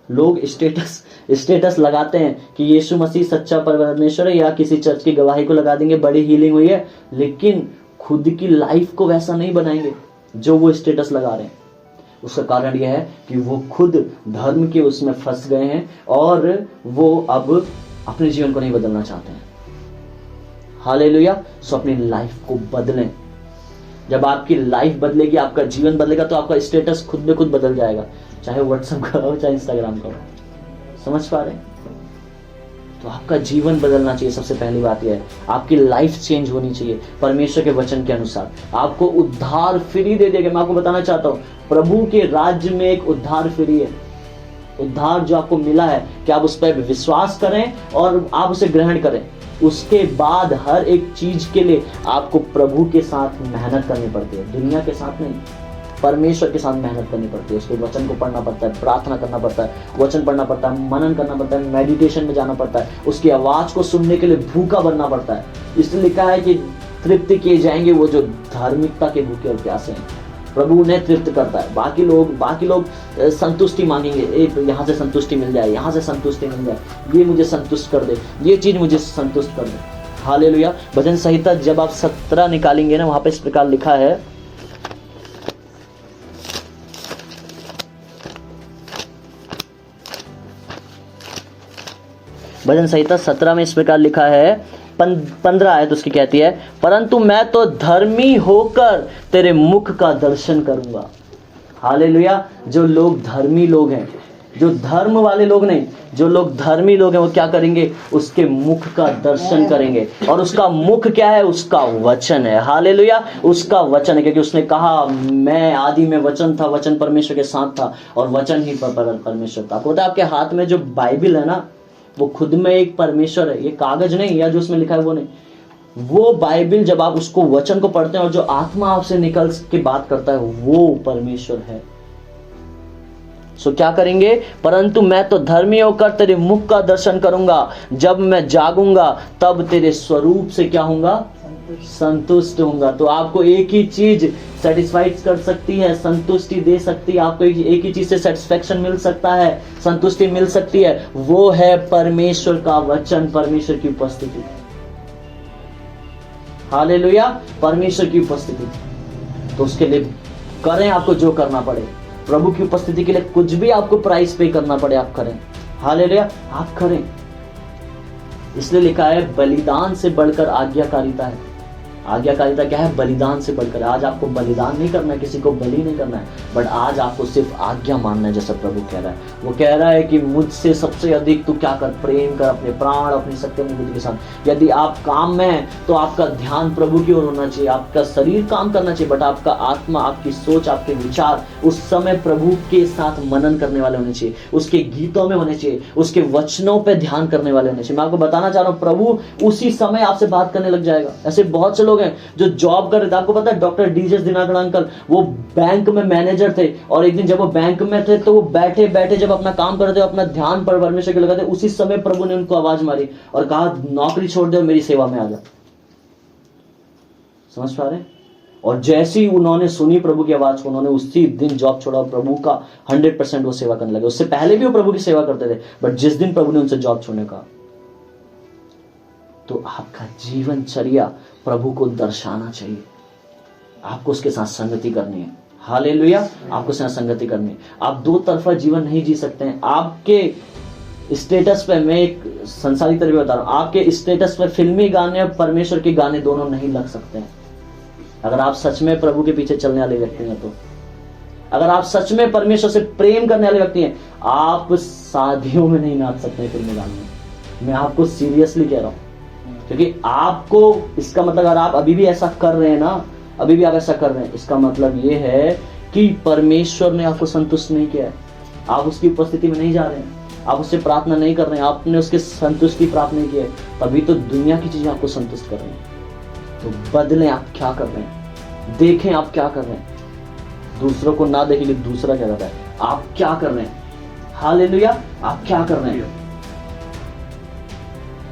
लोग स्टेटस लगाते हैं कि यीशु मसीह सच्चा परमेश्वर है, या किसी चर्च की गवाही को लगा देंगे बड़ी हीलिंग हुई है, लेकिन खुद की लाइफ को वैसा नहीं बनाएंगे जो वो स्टेटस लगा रहे हैं। उसका कारण यह है कि वो खुद धर्म के उसमें फंस गए हैं और वो अब अपने जीवन को नहीं बदलना चाहते हैं। हालेलुया। सो अपनी लाइफ को बदलें। जब आपकी लाइफ बदलेगी, आपका जीवन बदलेगा, तो आपका स्टेटस खुद में खुद बदल जाएगा, चाहे व्हाट्सएप का हो चाहे इंस्टाग्राम का हो। समझ पा रहे हैं? तो आपका जीवन बदलना चाहिए। सबसे पहली बात यह है, आपकी लाइफ चेंज होनी चाहिए परमेश्वर के वचन के अनुसार। आपको उद्धार फ्री दे देगा। मैं आपको बताना चाहता हूं, प्रभु के राज्य में एक उद्धार फ्री है। उद्धार जो आपको मिला है कि आप उस पर विश्वास करें और आप उसे ग्रहण करें। उसके बाद हर एक चीज के लिए आपको प्रभु के साथ मेहनत करनी पड़ती है, दुनिया के साथ नहीं, परमेश्वर के साथ मेहनत करनी पड़ती है। उसके वचन को पढ़ना पड़ता है, प्रार्थना करना पड़ता है, वचन पढ़ना पड़ता है, मनन करना पड़ता है, मेडिटेशन में जाना पड़ता है, उसकी आवाज को सुनने के लिए भूखा बनना पड़ता है। इसलिए लिखा है कि तृप्ति किए जाएंगे वो जो धार्मिकता के भूखे और प्यासे हैं। प्रभु उन्हें तृप्त करता है। बाकी लोग संतुष्टि मांगेंगे, एक यहाँ से संतुष्टि मिल जाए, यहाँ से संतुष्टि मिल जाए, ये मुझे संतुष्ट कर दे, ये चीज मुझे संतुष्ट कर दे। हालेलुया। भजन संहिता जब आप 17 निकालेंगे ना, वहां पे इस प्रकार लिखा है, भजन संहिता 17 में इस प्रकार लिखा है, 15 आयत उसकी कहती है, परंतु मैं तो धर्मी होकर तेरे मुख का दर्शन करूंगा। हालेलुया। जो लोग धर्मी लोग हैं, जो धर्म वाले लोग नहीं, जो लोग धर्मी लोग हैं, वो क्या करेंगे? उसके मुख का दर्शन करेंगे। और उसका मुख क्या है? उसका वचन है। हालेलुया। उसका वचन है, क्योंकि उसने कहा मैं आदि में वचन था, वचन परमेश्वर के साथ था और वचन ही परमेश्वर था। आपको पता है आपके हाथ में जो बाइबल है ना, वो खुद में एक परमेश्वर है। ये कागज नहीं, या जो उसमें लिखा है वो नहीं, वो बाइबल जब आप उसको वचन को पढ़ते हैं और जो आत्मा आपसे निकल के बात करता है वो परमेश्वर है। सो क्या करेंगे? परंतु मैं तो धर्मी होकर तेरे मुख का दर्शन करूंगा, जब मैं जागूंगा तब तेरे स्वरूप से क्या होऊंगा? संतुष्ट होऊंगा। तो आपको एक ही चीज सेटिस्फाइड कर सकती है, संतुष्टि दे सकती है, आपको एक ही चीज से सेटिस्फेक्शन मिल सकता है, संतुष्टि मिल सकती है, वो है परमेश्वर का वचन, परमेश्वर की उपस्थिति। हालेलुया। परमेश्वर की उपस्थिति। तो उसके लिए करें आपको जो करना पड़े, प्रभु की उपस्थिति के लिए कुछ भी आपको प्राइस पे करना पड़े आप करें। हालेलुया। आप करें। इसलिए लिखा है बलिदान से बढ़कर आज्ञाकारिता है। आज्ञाकारिता क्या है? बलिदान से बढ़कर। आज आपको बलिदान नहीं करना है, किसी को बलि नहीं करना है, बट आज आपको सिर्फ आज्ञा मानना है, जैसा प्रभु कह रहा है। वो कह रहा है कि मुझसे सबसे अधिक तू क्या कर? प्रेम कर अपने प्राण, अपनी सत्य बुद्धि के साथ। यदि आप काम में हैं तो आपका ध्यान प्रभु की ओर होना चाहिए, आपका शरीर काम करना चाहिए, बट आपका आत्मा, आपकी सोच, आपके विचार उस समय प्रभु के साथ मनन करने वाले होने चाहिए, उसके गीतों में होने चाहिए, उसके वचनों पे ध्यान करने वाले होने चाहिए। मैं आपको बताना चाह रहा हूँ, प्रभु उसी समय आपसे बात करने लग जाएगा। ऐसे बहुत से लोग हैं जो जॉब कर रहे थे। आपको पता है डॉक्टर डीजे दिनाकर अंकल, वो बैंक में मैनेजर थे, और एक दिन जब वो बैंक में थे तो वो बैठे बैठे जब अपना काम कर रहे थे, अपना ध्यान पर परमेश्वर के लगाते, उसी समय प्रभु ने उनको आवाज मारी और कहा नौकरी छोड़ दे और मेरी सेवा में आ जा। समझ पा रहे? और जैसे ही उन्होंने सुनी प्रभु की आवाज को, उन्होंने उसी दिन जॉब छोड़ा और प्रभु का 100% वो सेवा करने लगे। उससे पहले भी वो प्रभु की सेवा करते थे, बट जिस दिन प्रभु ने उनसे जॉब छोड़ने का, तो आपका जीवनचर्या प्रभु को दर्शाना चाहिए। आपको उसके साथ संगति करनी है। हालेलुया, आपको उसके साथ संगति करनी है। आप दो तरफा जीवन नहीं जी सकते हैं। आपके स्टेटस पे, मैं एक संसारी तरीके बता रहा हूं, आपके स्टेटस पे फिल्मी गाने और परमेश्वर के गाने दोनों नहीं लग सकते हैं। अगर आप सच में प्रभु के पीछे चलने वाले व्यक्ति हैं, तो अगर आप सच में परमेश्वर से प्रेम करने वाले व्यक्ति हैं, आप शादियों में नहीं नाच सकते हैं फिल्मी गाने में। मैं आपको सीरियसली कह रहा हूं, क्योंकि आपको, इसका मतलब अगर आप अभी भी ऐसा कर रहे हैं ना, अभी भी आप ऐसा कर रहे हैं, इसका मतलब ये है कि परमेश्वर ने आपको संतुष्ट नहीं किया है। आप उसकी उपस्थिति में नहीं जा रहे हैं, आप उससे प्रार्थना नहीं कर रहे हैं, आपने उसके संतुष्टि प्राप्त नहीं की है, तभी तो दुनिया की चीजें आपको संतुष्ट कर रही हैं। तो बदलें, आप क्या कर रहे हैं, देखें आप क्या कर रहे हैं। दूसरों को ना देखें कि दूसरा क्या कर रहा है, आप क्या कर रहे हैं। हालेलुया, आप क्या कर रहे हैं।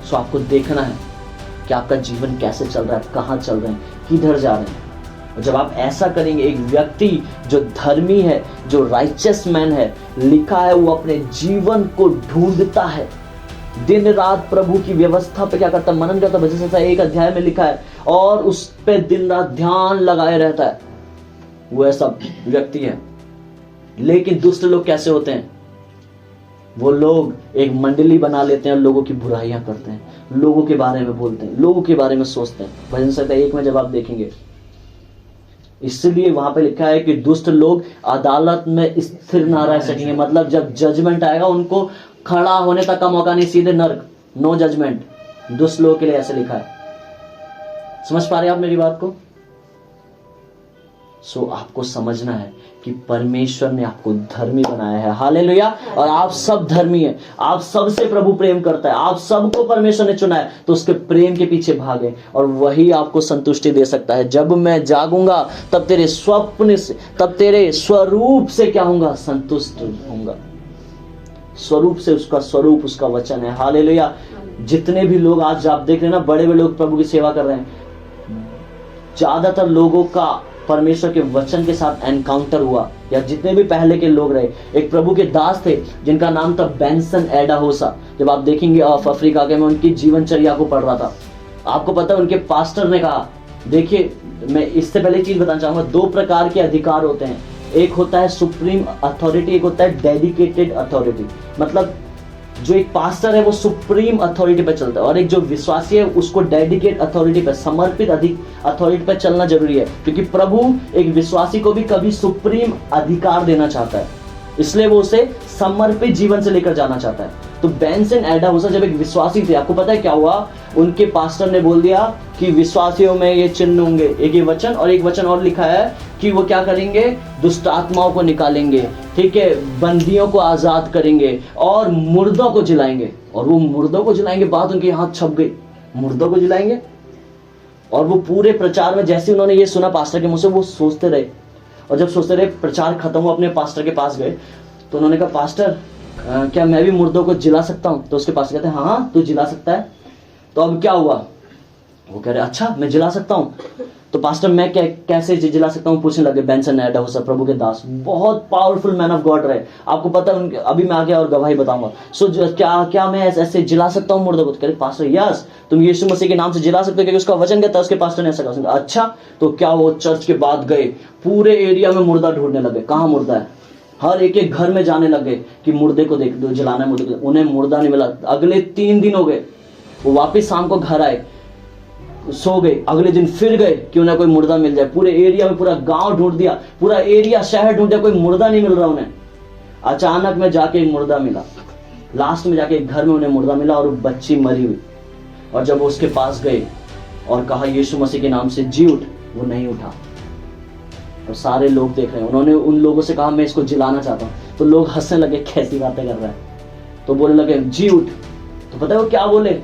सो आपको देखना है कि आपका जीवन कैसे चल रहा है, कहां चल रहे हैं, किधर जा रहे हैं। और जब आप ऐसा करेंगे, एक व्यक्ति जो धर्मी है, जो राइचस मैन है, लिखा है वो अपने जीवन को ढूंढता है, दिन रात प्रभु की व्यवस्था पे क्या करता है, मनन करता है। भजन संहिता 1 अध्याय में लिखा है, और उस पे दिन रात ध्यान लगाए रहता है। वो ऐसा व्यक्ति है। लेकिन दुष्ट लोग कैसे होते हैं? वो लोग एक मंडली बना लेते हैं, लोगों की बुराइयां करते हैं, लोगों के बारे में बोलते हैं, लोगों के बारे में सोचते हैं। भजन संहिता 1 में जब आप देखेंगे, इसलिए वहां पे लिखा है कि दुष्ट लोग अदालत में स्थिर ना रह सकेंगे। मतलब जब जजमेंट आएगा, उनको खड़ा होने तक का मौका नहीं, सीधे नर्क, नो जजमेंट। दुष्ट लोगों के लिए ऐसे लिखा है। समझ पा रहे हैं आप मेरी बात को? सो आपको समझना है कि परमेश्वर ने आपको धर्मी बनाया है। हालेलुया। और आप सब धर्मी हैं, आप सबसे प्रभु प्रेम करता है, आप सबको परमेश्वर ने चुना है, तो उसके प्रेम के पीछे भागे, और वही आपको संतुष्टि दे सकता है। जब मैं जागूंगा तब तेरे स्वप्न से, तब तेरे स्वरूप से क्या होऊंगा, संतुष्ट होऊंगा। स्वरूप से, उसका स्वरूप उसका वचन है। हालेलुया। जितने भी लोग आज आप देख रहे हैं ना, बड़े बड़े लोग प्रभु की सेवा कर रहे हैं, ज्यादातर लोगों का परमेश्वर के वचन के साथ एनकाउंटर हुआ, या जितने भी पहले के लोग रहे। एक प्रभु के दास थे जिनका नाम था बेंसन एडाहोसा। जब आप देखेंगे ऑफ अफ्रीका के, मैं उनकी जीवनचर्या को पढ़ रहा था। आपको पता है उनके पास्टर ने कहा, देखिए मैं इससे पहले चीज बताना चाहूंगा, 2 प्रकार के अधिकार होते हैं। एक होता है सुप्रीम अथॉरिटी, एक होता है डेडिकेटेड अथॉरिटी। मतलब जो एक पास्टर है वो सुप्रीम अथॉरिटी पे चलता है, और एक जो विश्वासी है उसको डेडिकेट अथॉरिटी पे, समर्पित अथॉरिटी पे चलना जरूरी है। क्योंकि प्रभु एक विश्वासी को भी कभी सुप्रीम अधिकार देना चाहता है, इसलिए वो उसे समर्पित जीवन से लेकर जाना चाहता है। तो बेंसन एडाहोसा जब एक विश्वासी थे, आपको पता है क्या हुआ, उनके पास्टर ने बोल दिया कि विश्वासियों में ये चिन्ह होंगे, एक ये वचन, और एक वचन और लिखा है कि वो क्या करेंगे, दुष्ट आत्माओं को निकालेंगे, ठीक है, बंदियों को आजाद करेंगे, और मुर्दों को जिलाएंगे। और वो मुर्दों को जिलाएंगे, बात उनके हाथ छप गई, मुर्दों को जिलाएंगे। और वो पूरे प्रचार में जैसे उन्होंने ये सुना पास्टर के मुंह से, वो सोचते रहे, और जब सोचते रहे, प्रचार खत्म हुआ, अपने पास्टर के पास गए, तो उन्होंने कहा, पास्टर क्या मैं भी मुर्दों को जिला सकता हूँ? तो उसके पास कहते हैं, हाँ तू जिला सकता है। तो अब क्या हुआ, वो कह रहे, अच्छा मैं जिला सकता हूँ। तो पास्टर मैं कैसे जिला सकता हूँ पूछने लगे। बेंसन एडाहोसा प्रभु के दास, बहुत पावरफुल मैन ऑफ गॉड रहे, आपको पता है उनके, अभी मैं आगे और गवाही बताऊंगा। सो क्या मैं ऐसे जिला सकता हूँ मुर्दों को? तो कह रहे, पास्टर यस, तुम यीशु मसीह के नाम से जिला सकते हो, क्योंकि उसका वचन कहता है। उसके पास्टर ने ऐसा कहा। अच्छा, तो क्या वो चर्च के बाद गए, पूरे एरिया में मुर्दा ढूंढने लगे, कहाँ मुर्दा है, हर एक घर में जाने लगे कि मुर्दे को देख दो, जलाना है मुर्दे को। उन्हें मुर्दा नहीं मिला। अगले 3 दिन हो गए, वो वापिस शाम को घर आए, सो गए, अगले दिन फिर गए, क्यों ना कोई मुर्दा मिल जाए। पूरे एरिया में पूरा गांव ढूंढ दिया, पूरा एरिया शहर ढूंढ दिया, कोई मुर्दा नहीं मिल रहा उन्हें। अचानक में जाके एक मुर्दा मिला, लास्ट में जाके एक घर में उन्हें मुर्दा मिला और बच्ची मरी हुई। और जब वो उसके पास गए और कहा यीशु मसीह के नाम से जी उठ, वो नहीं उठा। और सारे लोग देख रहे हैं, उन्होंने उन लोगों से कहा मैं इसको जिलाना चाहता हूँ। तो लोग हंसने लगे, कैसी बातें कर रहा है। तो बोलने लगे जी उठ। तो पता है वो क्या बोले,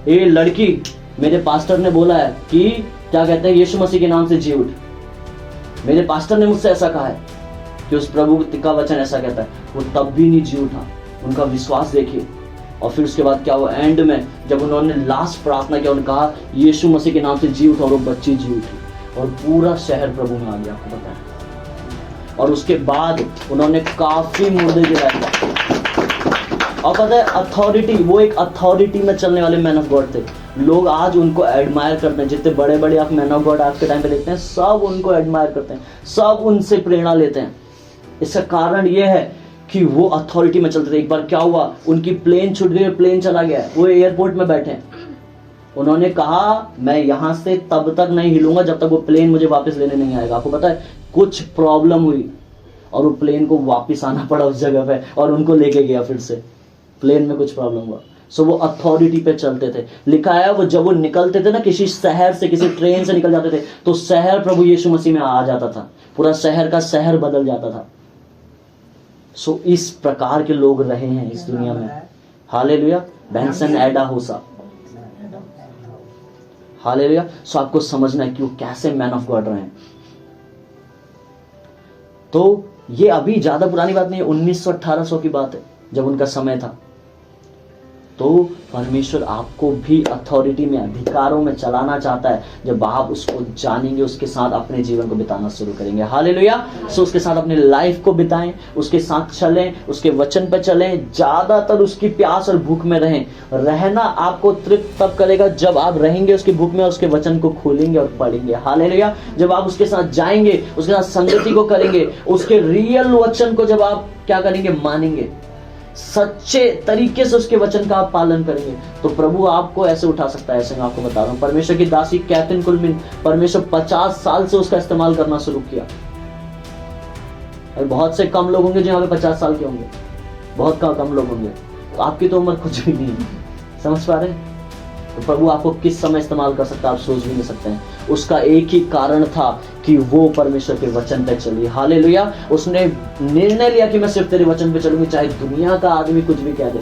ए लड़की, मेरे पास्टर ने बोला है कि क्या कहते हैं, यीशु मसीह के नाम से जी उठ। मेरे पास्टर ने मुझसे ऐसा कहा है कि उस प्रभु का वचन ऐसा कहता है। वो तब भी नहीं जी उठा। उनका विश्वास देखिए। और फिर उसके बाद क्या हुआ, एंड में जब उन्होंने लास्ट प्रार्थना किया, उन्होंने कहा यीशु मसीह के नाम से जी उठा, और वो बच्ची जी उठी और पूरा शहर प्रभु में आ गया, आपको पता है। और उसके बाद उन्होंने काफी मुर्दे गिराए। और पता है अथॉरिटी, वो एक अथॉरिटी में चलने वाले मैन ऑफ गॉड थे। लोग आज उनको एडमायर करते हैं। जितने बड़े बड़े आप मैन ऑफ गॉड आज के टाइम पे देखते हैं, सब उनको एडमायर करते हैं, सब उनसे प्रेरणा लेते हैं। इसका कारण ये है कि वो अथॉरिटी में चलते थे। एक बार क्या हुआ, उनकी प्लेन छूट गई, प्लेन चला गया, वो एयरपोर्ट में बैठे हैं। उन्होंने कहा मैं यहां से तब तक नहीं हिलूंगा जब तक वो प्लेन मुझे वापस लेने नहीं आएगा। आपको पता है कुछ प्रॉब्लम हुई और वो प्लेन को वापस आना पड़ा उस जगह पे, और उनको लेके गया फिर से। प्लेन में कुछ प्रॉब्लम हुआ। सो वो अथॉरिटी पे चलते थे। लिखा है वो जब वो निकलते थे ना, किसी शहर से, किसी ट्रेन से निकल जाते थे, तो शहर प्रभु यीशु मसीह में आ जाता था, पूरा शहर का शहर बदल जाता था। सो इस प्रकार के लोग रहे हैं इस दुनिया में। हालेलुया। बेंसन एडा होसा, हालेलुया। सो आपको समझना है कि वो कैसे मैन ऑफ गॉड रहे हैं। तो ये अभी ज्यादा पुरानी बात नहीं है, 1900-1800 की बात है, जब उनका समय था। तो परमेश्वर आपको भी अथॉरिटी में, अधिकारों में चलाना चाहता है। जब आप उसको जानेंगे, उसके साथ अपने जीवन को बिताना शुरू करेंगे। हालेलुया। सो उसके साथ अपने लाइफ को बिताएं, उसके साथ चलें, उसके वचन पे चलें, ज्यादातर उसकी प्यास और भूख में रहें। रहना आपको तृप्त तब करेगा जब आप रहेंगे उसकी भूख में, उसके वचन को खोलेंगे और पढ़ेंगे। हालेलुया। जब आप उसके साथ जाएंगे, उसके साथ संगति को करेंगे, उसके रियल वचन को जब आप क्या करेंगे, मानेंगे, सच्चे तरीके से उसके वचन का आप पालन करेंगे, तो प्रभु आपको ऐसे उठा सकता है। ऐसे मैं आपको बता रहा हूं। परमेश्वर की दासी कैथरीन कुलमिन, परमेश्वर 50 साल से उसका इस्तेमाल करना शुरू किया। और बहुत से कम लोग होंगे जो यहाँ पे 50 साल के होंगे, बहुत कम लोग होंगे। तो आपकी तो उम्र कुछ भी नहीं है, समझ पा रहे हैं। तो प्रभु आपको किस समय इस्तेमाल कर सकता है, आप सोच भी नहीं सकते हैं। उसका एक ही कारण था कि वो परमेश्वर के वचन पे चली। हालेलुया। उसने निर्णय लिया कि मैं सिर्फ तेरे वचन पे चलूंगी, चाहे दुनिया का आदमी कुछ भी कह दे,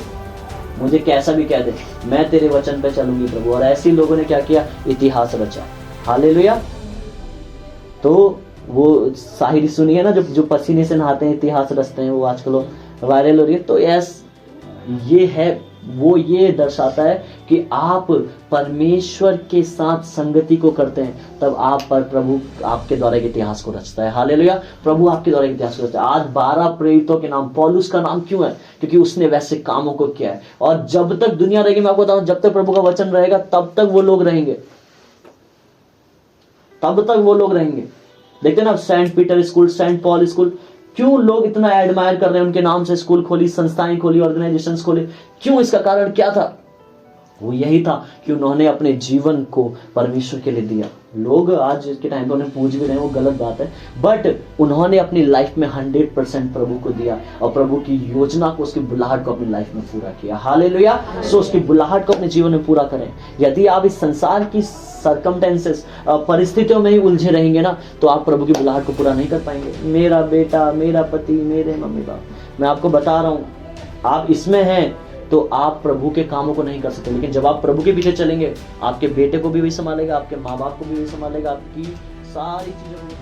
मुझे कैसा भी कह दे, मैं तेरे वचन पे चलूंगी प्रभु। और ऐसे लोगों ने क्या किया, इतिहास रचा। हालेलुया। तो वो शायरी सुनिए ना, जो पसीने से नहाते हैं, इतिहास रचते हैं, वो आजकल वायरल हो रही है। तो ये है, वो ये दर्शाता है कि आप परमेश्वर के साथ संगति को करते हैं, तब आप पर प्रभु आपके द्वारा एक इतिहास को रचता है। हालेलुया। प्रभु आपके द्वारा एक इतिहास को रचता है। आज 12 प्रेरितों के नाम, पौलुस का नाम क्यों है, क्योंकि उसने वैसे कामों को किया है। और जब तक दुनिया रहेगी, मैं आपको बताऊं, जब तक प्रभु का वचन रहेगा तब तक वो लोग रहेंगे, तब तक वो लोग रहेंगे। देखते ना, Saint Peter School, Saint Paul School, क्यों लोग इतना एडमायर कर रहे हैं, उनके नाम से स्कूल खोली, संस्थाएं खोली, ऑर्गेनाइजेशंस खोले। क्यों? इसका कारण क्या था? वो यही था कि उन्होंने अपने जीवन को परमेश्वर के लिए दिया। लोग आज के टाइम पे उन्हें पूछ भी रहे हैं, वो गलत बात है, बट उन्होंने अपनी लाइफ में 100% प्रभु को दिया और प्रभु की योजना को, उसकी बुलाहट को अपनी लाइफ में पूरा किया। हालेलुया। सो उसकी बुलाहट को अपने जीवन में पूरा करें। यदि आप इस संसार की सर्कमटेंसेस, परिस्थितियों में ही उलझे रहेंगे ना, तो आप प्रभु की बुलाहट को पूरा नहीं कर पाएंगे। मेरा बेटा, मेरा पति, मेरे मम्मी बाप, मैं आपको बता रहा हूं, आप इसमें हैं तो आप प्रभु के कामों को नहीं कर सकते। लेकिन जब आप प्रभु के पीछे चलेंगे, आपके बेटे को भी वही संभालेगा, आपके माँ बाप को भी वही संभालेगा, आपकी सारी चीजों को